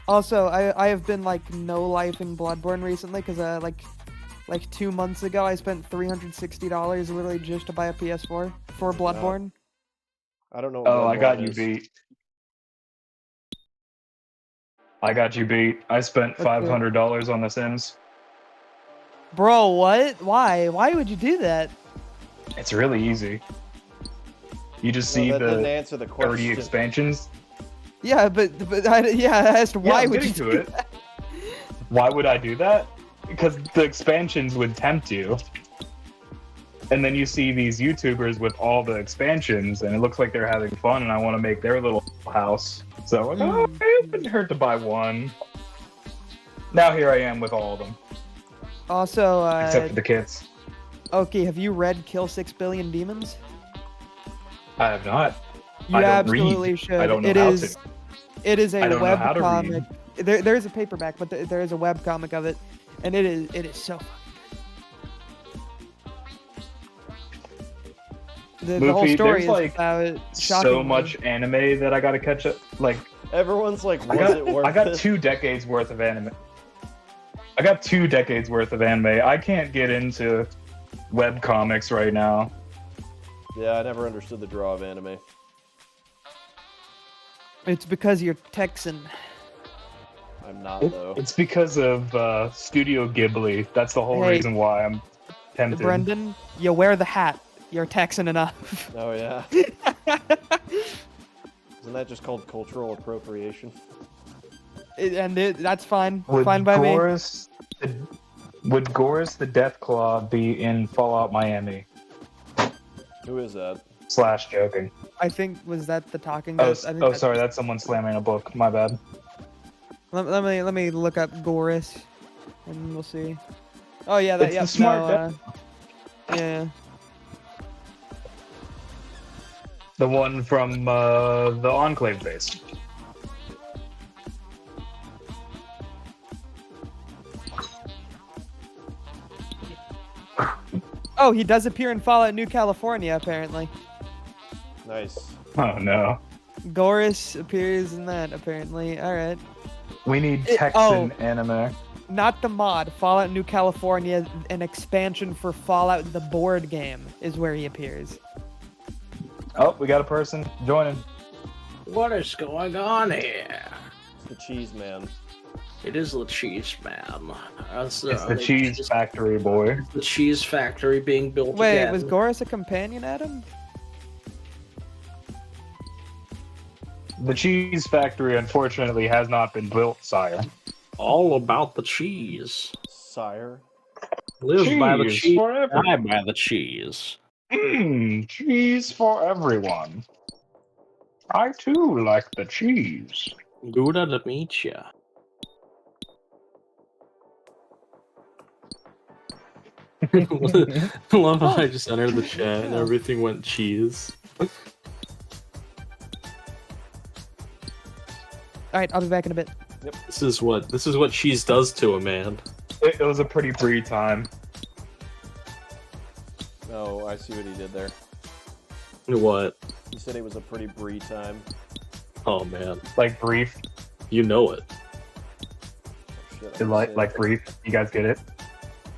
Also, I have been like no life in Bloodborne recently because like 2 months ago I spent $360 literally just to buy a PS4 for Bloodborne. I don't know what Oh, I got Bloodborne you is. beat. I got you beat. I spent $500 on The Sims. Bro, what? Why? Why would you do that? It's really easy. You just No, see that didn't the answer the 30 question. expansions. Yeah, but I asked why I'm would you getting do to it. that? Why would I do that? Because the expansions would tempt you. And then you see these YouTubers with all the expansions, and it looks like they're having fun, and I want to make their little house. So, like, oh, it wouldn't hurt to buy one. Now here I am with all of them, Also, except for the kits. okay, have you read Kill 6 Billion Demons? I have not. You I don't absolutely read. should. I don't know It how is. to. It is a I don't know how to read. webcomic. There is a paperback, but there is a webcomic of it, and it is so fun. The whole Luffy, story there's, is like, about So shockingly- much anime that I gotta catch up. Like, Everyone's like, was it worth I got it? 2 decades worth of anime. I got 2 decades worth of anime. I can't get into web comics right now. Yeah, I never understood the draw of anime. It's because you're Texan. I'm not, though. It's because of Studio Ghibli. That's the whole Hey, reason why I'm tempted. Brendan, you wear the hat. You're Texan enough. Oh, yeah. Isn't that just called cultural appropriation? That's fine. Would Fine by me. Gorus the Deathclaw be in Fallout Miami? Who is that? Slash joking. I think was that the talking Oh, ghost? I think sorry, that's someone slamming a book. My bad. Let me look up Goris, and we'll see. Oh yeah, that It's yep. the smart No, yeah. The one from the Enclave base. Oh, he does appear in Fallout New California, apparently. Nice. Oh no. Goris appears in that, apparently. Alright. We need It- text oh. in anime. Not the mod. Fallout New California, an expansion for Fallout the board game, is where he appears. Oh, we got a person joining. What is going on here? The cheese man. It is the cheese man. It's the cheese factory, boy. The cheese factory being built Wait, again. was Goris a companion, Adam? The cheese factory, unfortunately, has not been built, sire. all about the cheese. Sire. Live by the Cheese cheese, for everyone. die by the cheese. Cheese for everyone. I too like the cheese. Good to meet ya. Love how I just entered the chat and everything went cheese. Alright, I'll be back in a bit. This is what cheese does to a man. It was a pretty brief time. Oh, I see what he did there. What? He said it was a pretty brie time. Oh man, Like brief. you know it. Oh, shit, I Like said like it. brief. You guys get it?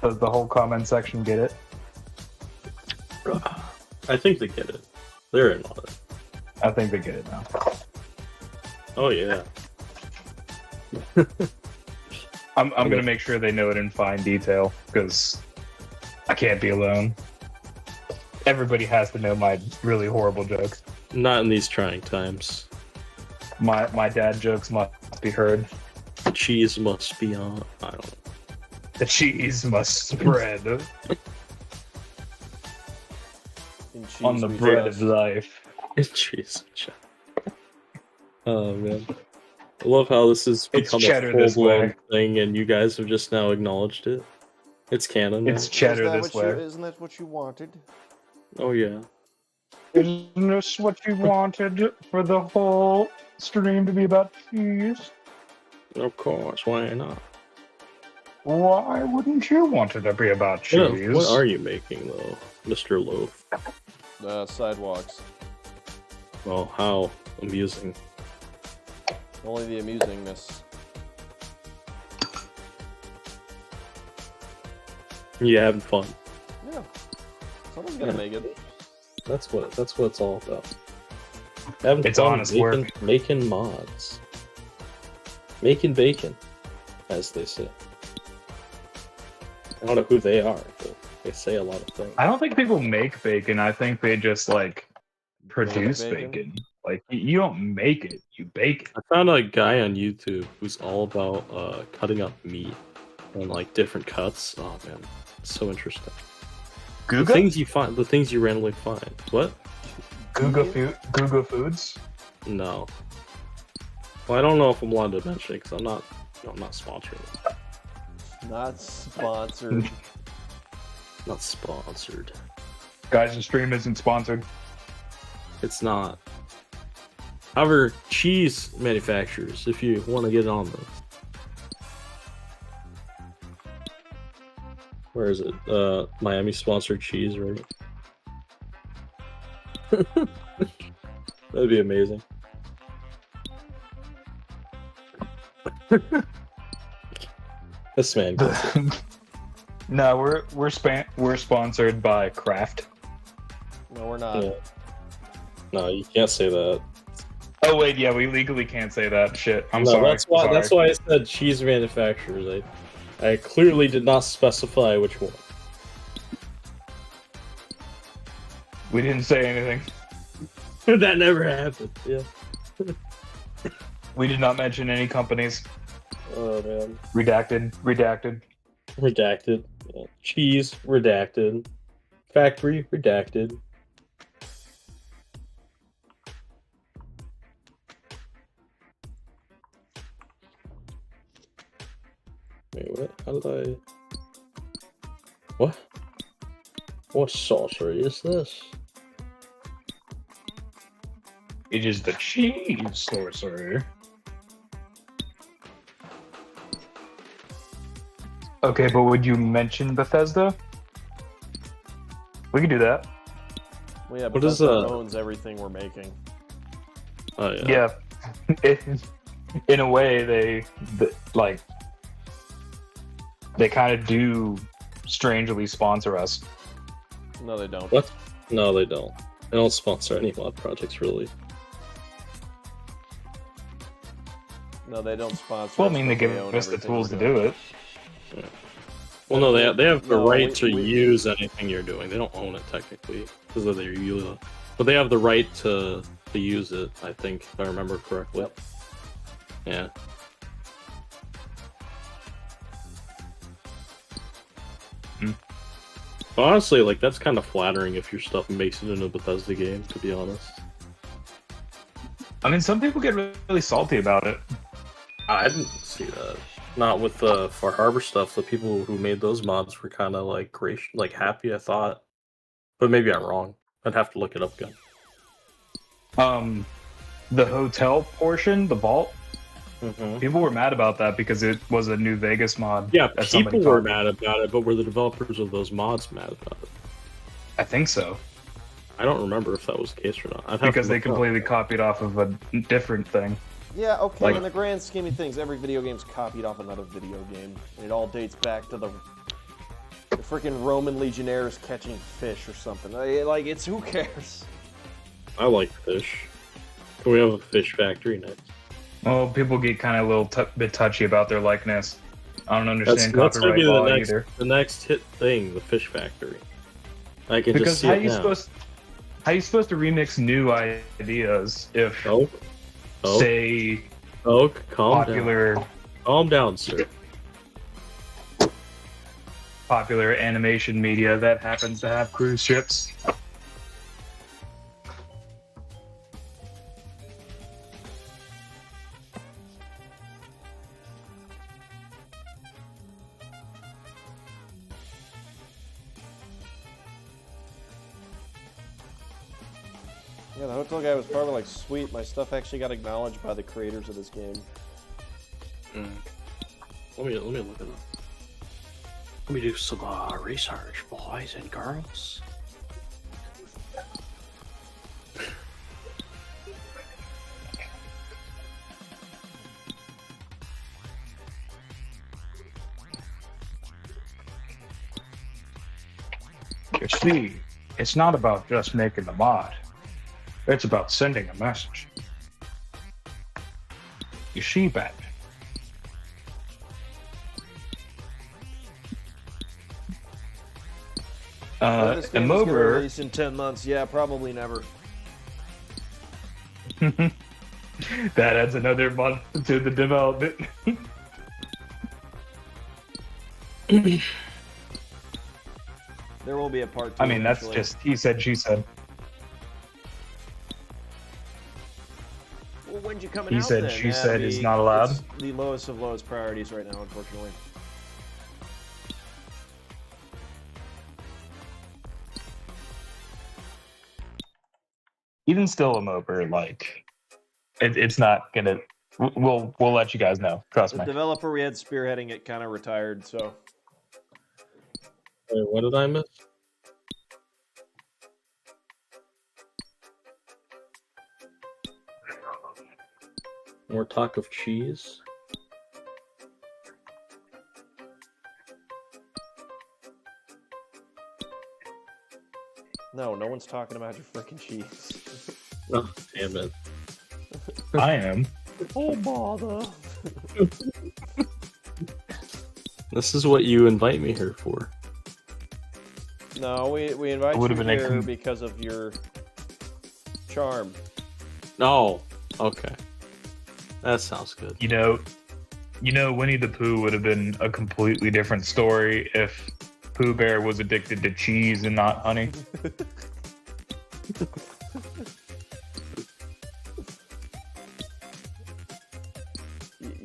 Does the whole comment section get it? I think they get it. They're in on it. I think they get it now. Oh yeah. I'm gonna make sure they know it in fine detail because I can't be alone. Everybody has to know my really horrible jokes. Not in these trying times. My dad jokes must be heard. Cheese must be on. I don't know. The cheese must spread In cheese on the we bread trust. of life. Cheese. Oh man. I love how this has It's become a cheddar this full-blown way. thing and you guys have just now acknowledged it. It's canon now. It's cheddar Isn't that this what you- way. Isn't that what you wanted? Oh yeah. Isn't this what you wanted for the whole stream to be about cheese? Of course, why not? Why wouldn't you want it to be about cheese? What are you making though, Mr. Loaf? Sidewalks. Well, how amusing. Only the amusingness. You having fun. Yeah. Someone's gonna Yeah. make it. That's what it's all about. Having It's fun, honest making, work. making mods. Making bacon, as they say. I don't know who they are, but they say a lot of things. I don't think people make bacon. I think they just like produce bacon? bacon. Like you don't make it, you bake it. I found a guy on YouTube who's all about cutting up meat and like different cuts. Oh man, it's so interesting. The Guga? things you find, the things you randomly find. What? Guga Foods? No. Well, I don't know if I'm allowed to mention it because I'm not sponsoring it. Not sponsored. Not sponsored. Guys, the stream isn't sponsored. It's not. However, cheese manufacturers, if you want to get on this. Where is it? Miami sponsored cheese, right? That'd be amazing. This man gets it. No, we're sponsored by Kraft. No, we're not. Yeah. No, you can't say that. Oh wait, yeah, we legally can't say that shit. I'm No, sorry. that's why I said cheese manufacturers. I clearly did not specify which one. We didn't say anything. That never happened. Yeah. We did not mention any companies. Oh man. Redacted. Redacted. Yeah. Cheese redacted. Factory redacted. Wait, what? How did I? What? What sorcery is this? It is the cheese sorcerer. Okay, but would you mention Bethesda? We could do that. Well, yeah, What but is, Bethesda owns everything we're making. Oh yeah. Yeah. In a way, they kind of do strangely sponsor us. No, they don't. What? No, they don't. They don't sponsor any mod projects, really. No, they don't sponsor. Well, I us, mean, they but give own us the everything tools we're to doing. do it. Yeah. Well, no, they have the No, right to we- use anything you're doing. They don't own it technically because of their EULA, but they have the right to use it. I think, if I remember correctly. Yep. Yeah. Honestly, like that's kind of flattering if your stuff makes it in a Bethesda game. To be honest, I mean, some people get really salty about it. I didn't see that. Not with the Far Harbor stuff. The people who made those mods were kind of like like happy. I thought, but maybe I'm wrong. I'd have to look it up again. The hotel portion, the vault, Mm-hmm. people were mad about that because it was a New Vegas mod. Yeah, that somebody people were copied. mad about it, but were the developers of those mods mad about it? I think so, I don't remember if that was the case or not. I'd have because to they look it up. completely copied off of a different thing. Yeah, okay. Like- In the grand scheme of things, every video game's copied off another video game. And it all dates back to the freaking Roman legionnaires catching fish or something. Like, it's who cares? I like fish. Can we have a fish factory next? Well, people get kind of a little bit touchy about their likeness. I don't That's understand gonna copyright be law the next, either. the next hit thing, the fish factory. I can just Because see how it you now. supposed to remix new ideas if Oak, say Oak, calm popular down. Calm down, sir. popular animation media that happens to have cruise ships? Yeah, the hotel guy was probably like, sweet, my stuff actually got acknowledged by the creators of this game. Let me look it up. Let me do some research, boys and girls. You see, it's not about just making the mod. It's about sending a message. You see, Batman. This game is gonna Mover, release in 10 months. Yeah, probably never. that adds another month to the development. There will be a part 2. I mean, that's eventually. just he said, she said. Well, when's you coming He out said, then? she said the- is not allowed. It's the lowest of lowest priorities right now, unfortunately. Even still, I'm over. Like, it's not gonna. We'll let you guys know. Trust The me. developer we had spearheading it kind of retired, so Wait, what did I miss? More talk of cheese. no one's talking about your freaking cheese. Oh, damn it. I am. Oh bother! This is what you invite me here for. No, we invite Would've you been here because of your charm. No. Okay. That sounds good. You know, Winnie the Pooh would have been a completely different story if Pooh Bear was addicted to cheese and not honey.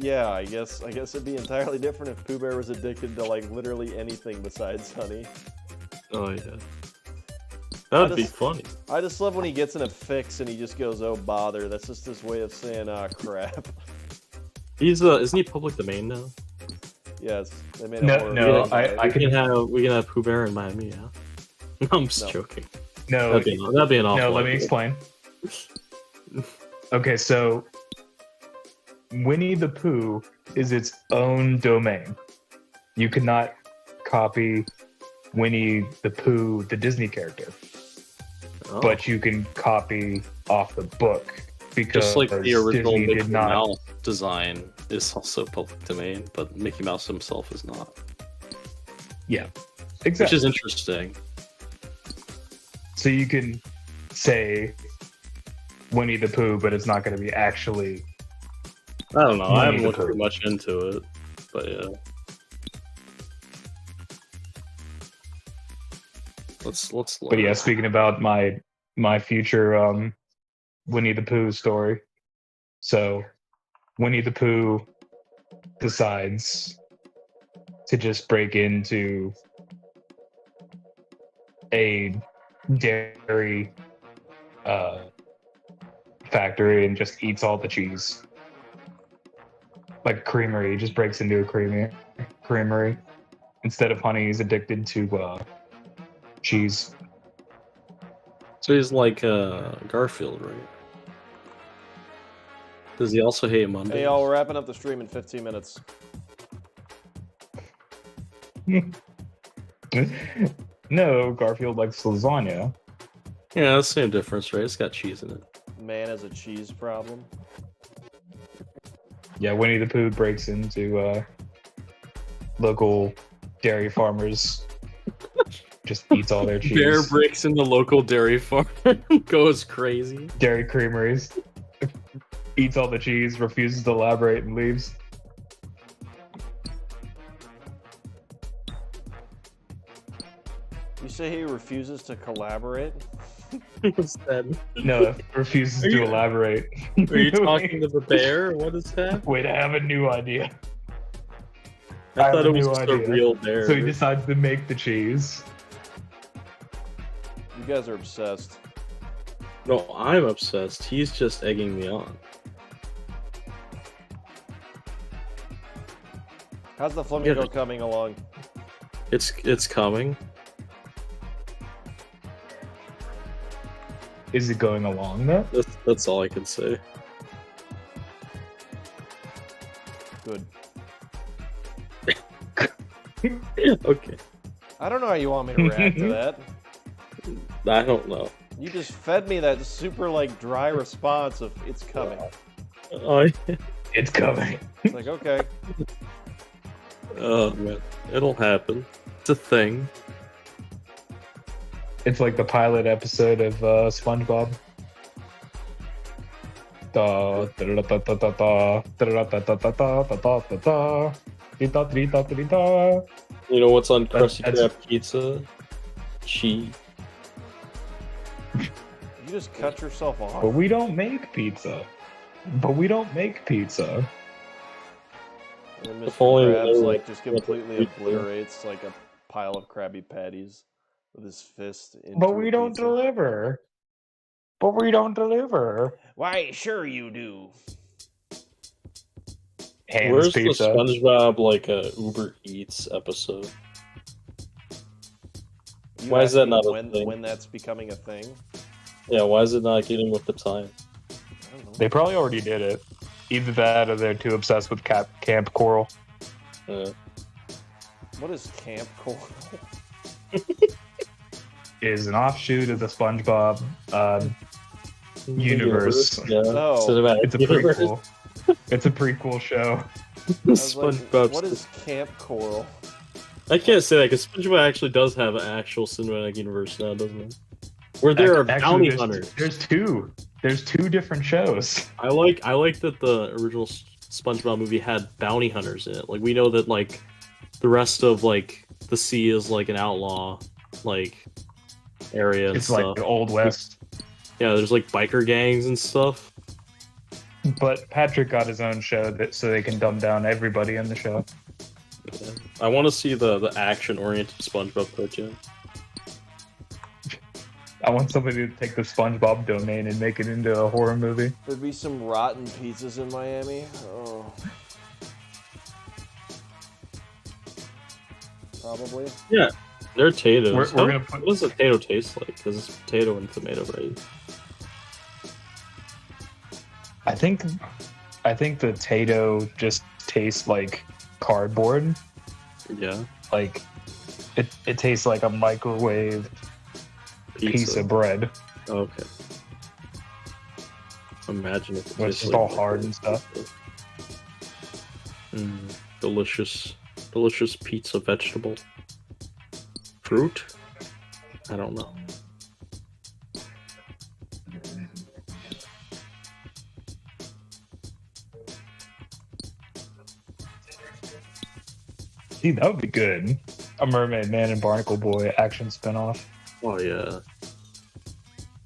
Yeah, I guess it'd be entirely different if Pooh Bear was addicted to like literally anything besides honey. Oh yeah. That'd be funny. I just love when he gets in a fix and he just goes, "Oh bother." That's just his way of saying, "Ah, crap." He's isn't he public domain now? Yes, they made a No, horror no, movie about it. We can have Pooh Bear in Miami, yeah. No, I'm just No. joking. No, That'd be an awful. no. Let me idea. explain. Okay, so Winnie the Pooh is its own domain. You cannot copy Winnie the Pooh, the Disney character, Oh. but you can copy off the book because Just like the original Disney Mickey did not. Mouse design is also public domain, but Mickey Mouse himself is not. Yeah, Which exactly. is interesting. So you can say Winnie the Pooh, but it's not going to be actually. I don't know. I haven't Winnie the looked Pooh. too much into it, but yeah. Let's. But yeah, speaking about my future Winnie the Pooh story. So Winnie the Pooh decides to just break into a dairy factory and just eats all the cheese. Like creamery, he just breaks into a creamery. Instead of honey, he's addicted to cheese. So he's like Garfield, right? Does he also hate Mondays? Hey, y'all, we're wrapping up the stream in 15 minutes. No, Garfield likes lasagna. Yeah, that's the same difference, right? It's got cheese in it. Man has a cheese problem. Yeah, Winnie the Pooh breaks into local dairy farmers, just eats all their cheese. Bear breaks into local dairy farm, goes crazy. Dairy creameries, eats all the cheese, refuses to elaborate, and leaves. You say he refuses to collaborate? What's that? No, refuses Are to you- elaborate. Are you talking to the bear? What is that? Wait, I have a new idea. I have thought a it was new just idea. a real bear. So he decides to make the cheese. You guys are obsessed. No, I'm obsessed. He's just egging me on. How's the flamingo Yeah. coming along? It's coming. Is it going along though? That's all I can say. Good. Okay. I don't know how you want me to react to that. I don't know. You just fed me that super like dry response of "it's coming." Oh, It's coming. It's like, okay, oh man, it'll happen. It's a thing. It's like the pilot episode of SpongeBob. Da, da, da, da, da, da, da, da, da, da, da, da, da, da, da, da, da, da, da, da. You know what's on Krusty That's- Krab pizza? Cheese. you just cut yourself off. But we don't make pizza. And If Mr. only we Krabs knew like what- just what the completely pizza- obliterates like a pile of Krabby Patties with his fist. Into But a we don't pizza. deliver. Why, sure you do. Hands Where's pizza. the SpongeBob like Uber Eats episode? You Why is that asking not a when thing? when that's becoming a thing? Yeah, why is it not getting with the time? I don't know. They probably already did it. Either that or they're too obsessed with Camp Coral. What is Camp Coral? Is an offshoot of the SpongeBob universe. Yeah. Oh. Cinematic It's a universe. prequel. It's a prequel show. I was like, SpongeBob. what is Camp Coral? I can't say that because SpongeBob actually does have an actual cinematic universe now, doesn't it? Where there are Actually, bounty there's- hunters. There's two. There's two different shows. I like that the original SpongeBob movie had bounty hunters in it. Like we know that like the rest of like the sea is like an outlaw like area and It's stuff. like the Old West. Yeah, there's like biker gangs and stuff. But Patrick got his own show so they can dumb down everybody in the show. Yeah. I want to see the action-oriented SpongeBob cartoon. I want somebody to take the SpongeBob domain and make it into a horror movie. There'd be some rotten pizzas in Miami. Oh. Probably. Yeah, they're potatoes. We're gonna put... What does a potato taste like? Because it's potato and tomato, right? I think the Tato just tastes like cardboard. Yeah. Like it tastes like a microwave piece of bread. Okay. Imagine if it's just all hard and stuff. Delicious pizza vegetable. Fruit? I don't know. See, that would be good. A Mermaid Man and Barnacle Boy action spinoff. Oh yeah.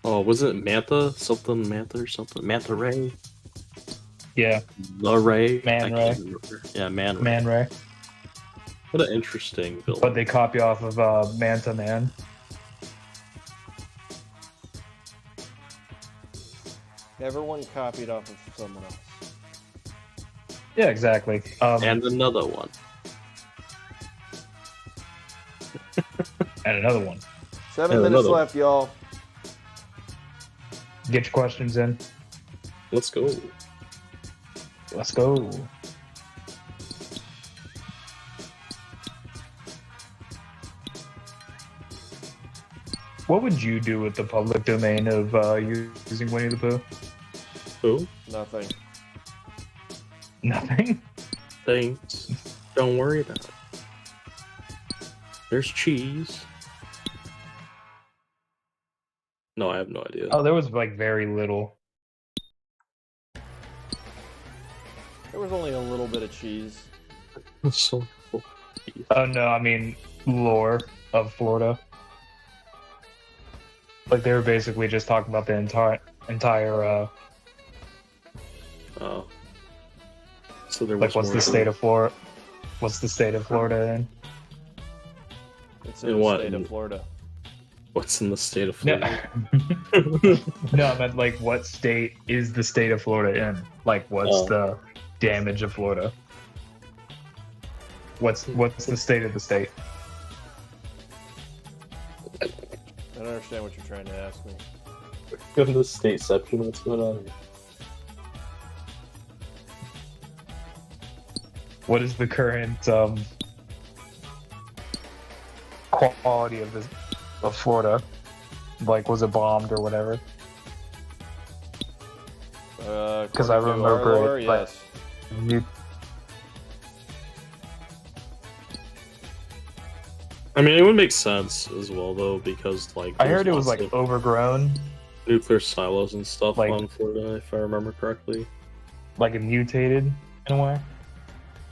Oh, was it Manta? Something Manta or something? Manta Ray? Yeah. The Ray? Man Ray. Yeah, Man Ray. Man Ray. What an interesting villain. But they copy off of Manta Man. Everyone copied off of someone else. Yeah, exactly. And another one. And another one. 7 minutes left, y'all. Get your questions in. Let's go. Let's go. What would you do with the public domain of using Winnie the Pooh? Who? Nothing. Nothing? Thanks. Don't worry about it. There's cheese. No, I have no idea. Oh, there was like very little. There was only a little bit of cheese. So cool. Oh no, I mean lore of Florida. Like they were basically just talking about the entire Oh. So there was like what's more the state of Florida? What's the state of Florida in? It's in the state of Florida. What's in the state of Florida? No, I meant like what state is the state of Florida in? Like what's the damage of Florida? What's the state of the state? I don't understand what you're trying to ask me. Go to the state section. What's going on here? What is the current quality of Florida? Like, was it bombed or whatever? Because I remember lore, it, yes. I mean, it would make sense as well, though, because like I heard it was like overgrown, nuclear silos and stuff like, on Florida, if I remember correctly. Like it mutated in a way.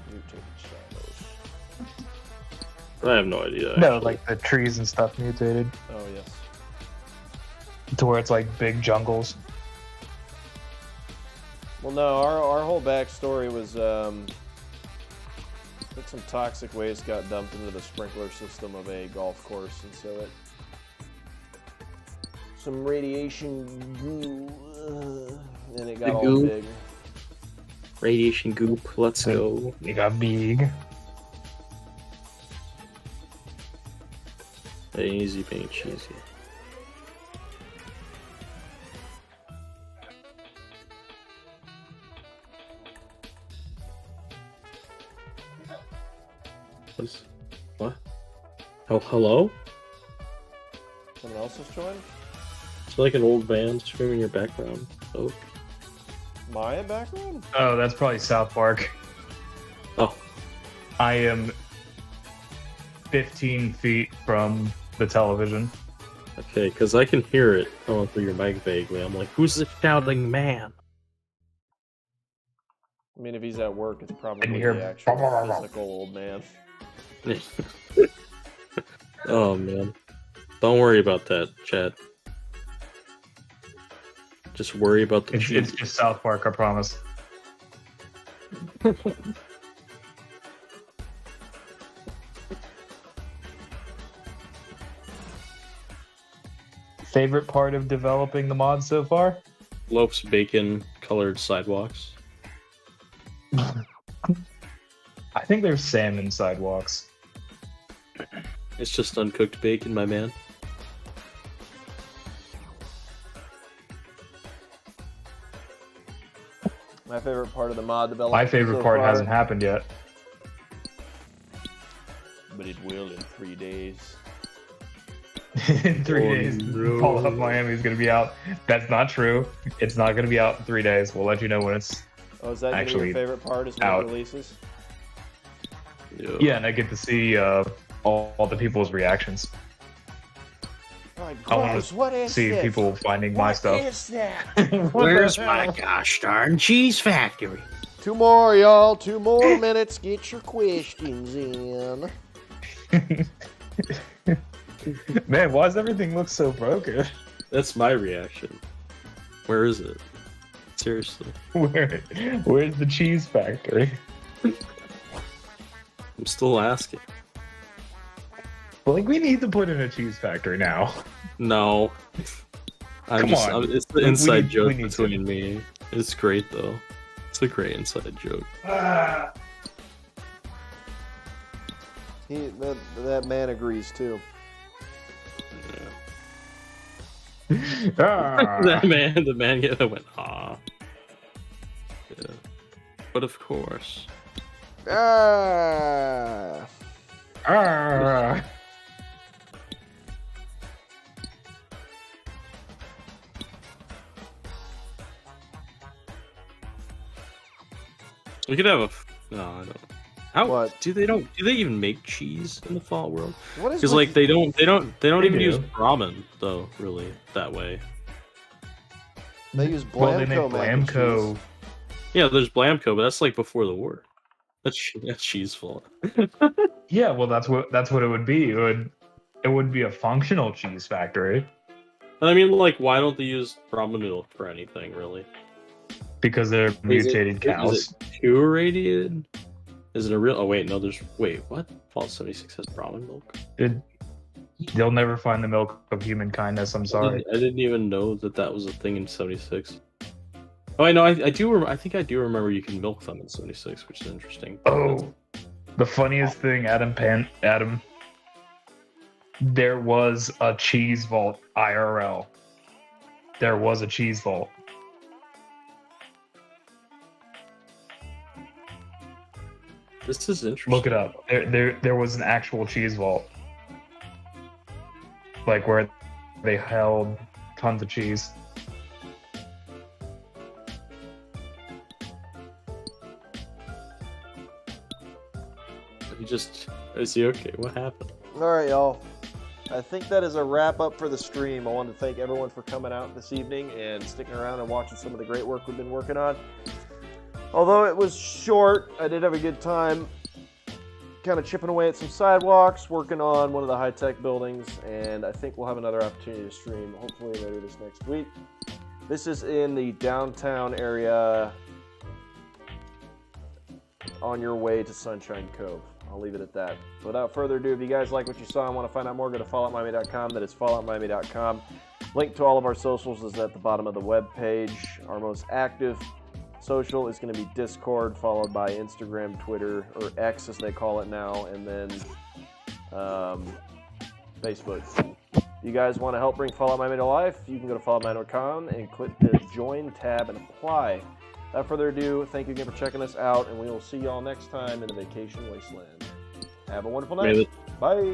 Mutated silos. I have no idea. No, actually. like the trees and stuff mutated Oh yes. to where it's like big jungles. Well, no, our whole backstory was I think some toxic waste got dumped into the sprinkler system of a golf course, and so some radiation grew, and it got all big. Radiation goop. Let's go. It got big. Easy being cheesy. What? Oh, hello? Someone else has joined? It's like an old band screaming in your background. Oh. Maya background? Oh, that's probably South Park. Oh. I am 15 feet from the television. Okay, because I can hear it coming through your mic vaguely. I'm like, who's the shouting man? I mean, if he's at work, it's probably And you're the actual physical old man. Oh man. Don't worry about that, chat. Just worry about the It's cheese. just South Park, I promise. Favorite part of developing the mod so far? Lope's bacon colored sidewalks. I think there's salmon sidewalks. It's just uncooked bacon, my man. My favorite part of the mod development. My favorite so part far, hasn't happened yet. but it will in 3 days. In 3 Oh, days, no. Fallout Miami is going to be out. That's not true. It's not going to be out in 3 days. We'll let you know when it's... Oh, is that gonna be Actually, your favorite part? Is when it out. releases? Yeah, and I get to see all the people's reactions. My I want gross, to what is see this? people finding my What stuff. is that? Where's my gosh darn cheese factory? 2 more, y'all. 2 more minutes. Get your questions in. Man, why does everything look so broken? That's my reaction. Where is it? Seriously. Where's the cheese factory? I'm still asking. Like, we need to put in a cheese factory now. No. Come on. It's the We inside need- joke we need to. between me. It's great, though. It's a great inside joke. That man agrees, too. Yeah. Ah. The man went, ah. Yeah. But of course. Ah. Ah. We could have a. No, I don't. How What? do they even make cheese in the Fallout world? What is Because with like they don't They even use do. ramen though, really, that way. They use Blamco Well, they make mac and Blamco. cheese. Yeah, there's Blamco, but that's like before the war. That's cheese fault. Yeah, well, that's what it would be. It would be a functional cheese factory I mean, like, why don't they use ramen milk for anything, really? because they're mutated cows. Is it too irradiated? Is it a real? Oh wait, no. Wait, what? Fallout 76 has ramen milk. They'll never find the milk of human kindness. I'm sorry. I didn't even know that was a thing in 76. Oh, I know. I do. I think I do remember you can milk them in 76, which is interesting. Oh, the funniest thing, Adam. There was a cheese vault IRL. There was a cheese vault. This is interesting. Look it up. There was an actual cheese vault, like where they held tons of cheese. Is he okay? What happened? All right, y'all. I think that is a wrap up for the stream. I want to thank everyone for coming out this evening and sticking around and watching some of the great work we've been working on. Although it was short, I did have a good time kind of chipping away at some sidewalks, working on one of the high-tech buildings, and I think we'll have another opportunity to stream hopefully later this next week. This is in the downtown area on your way to Sunshine Cove. I'll leave it at that. Without further ado, if you guys like what you saw and want to find out more, go to falloutmiami.com. That is falloutmiami.com. Link to all of our socials is at the bottom of the web page. Our most active social is going to be Discord, followed by Instagram, Twitter, or X as they call it now, and then Facebook. If you guys want to help bring Fallout Miami to life, you can go to falloutmiami.com and click the join tab and apply. Without further ado, thank you again for checking us out, and we will see y'all next time in the Vacation Wasteland. Have a wonderful night. Bye.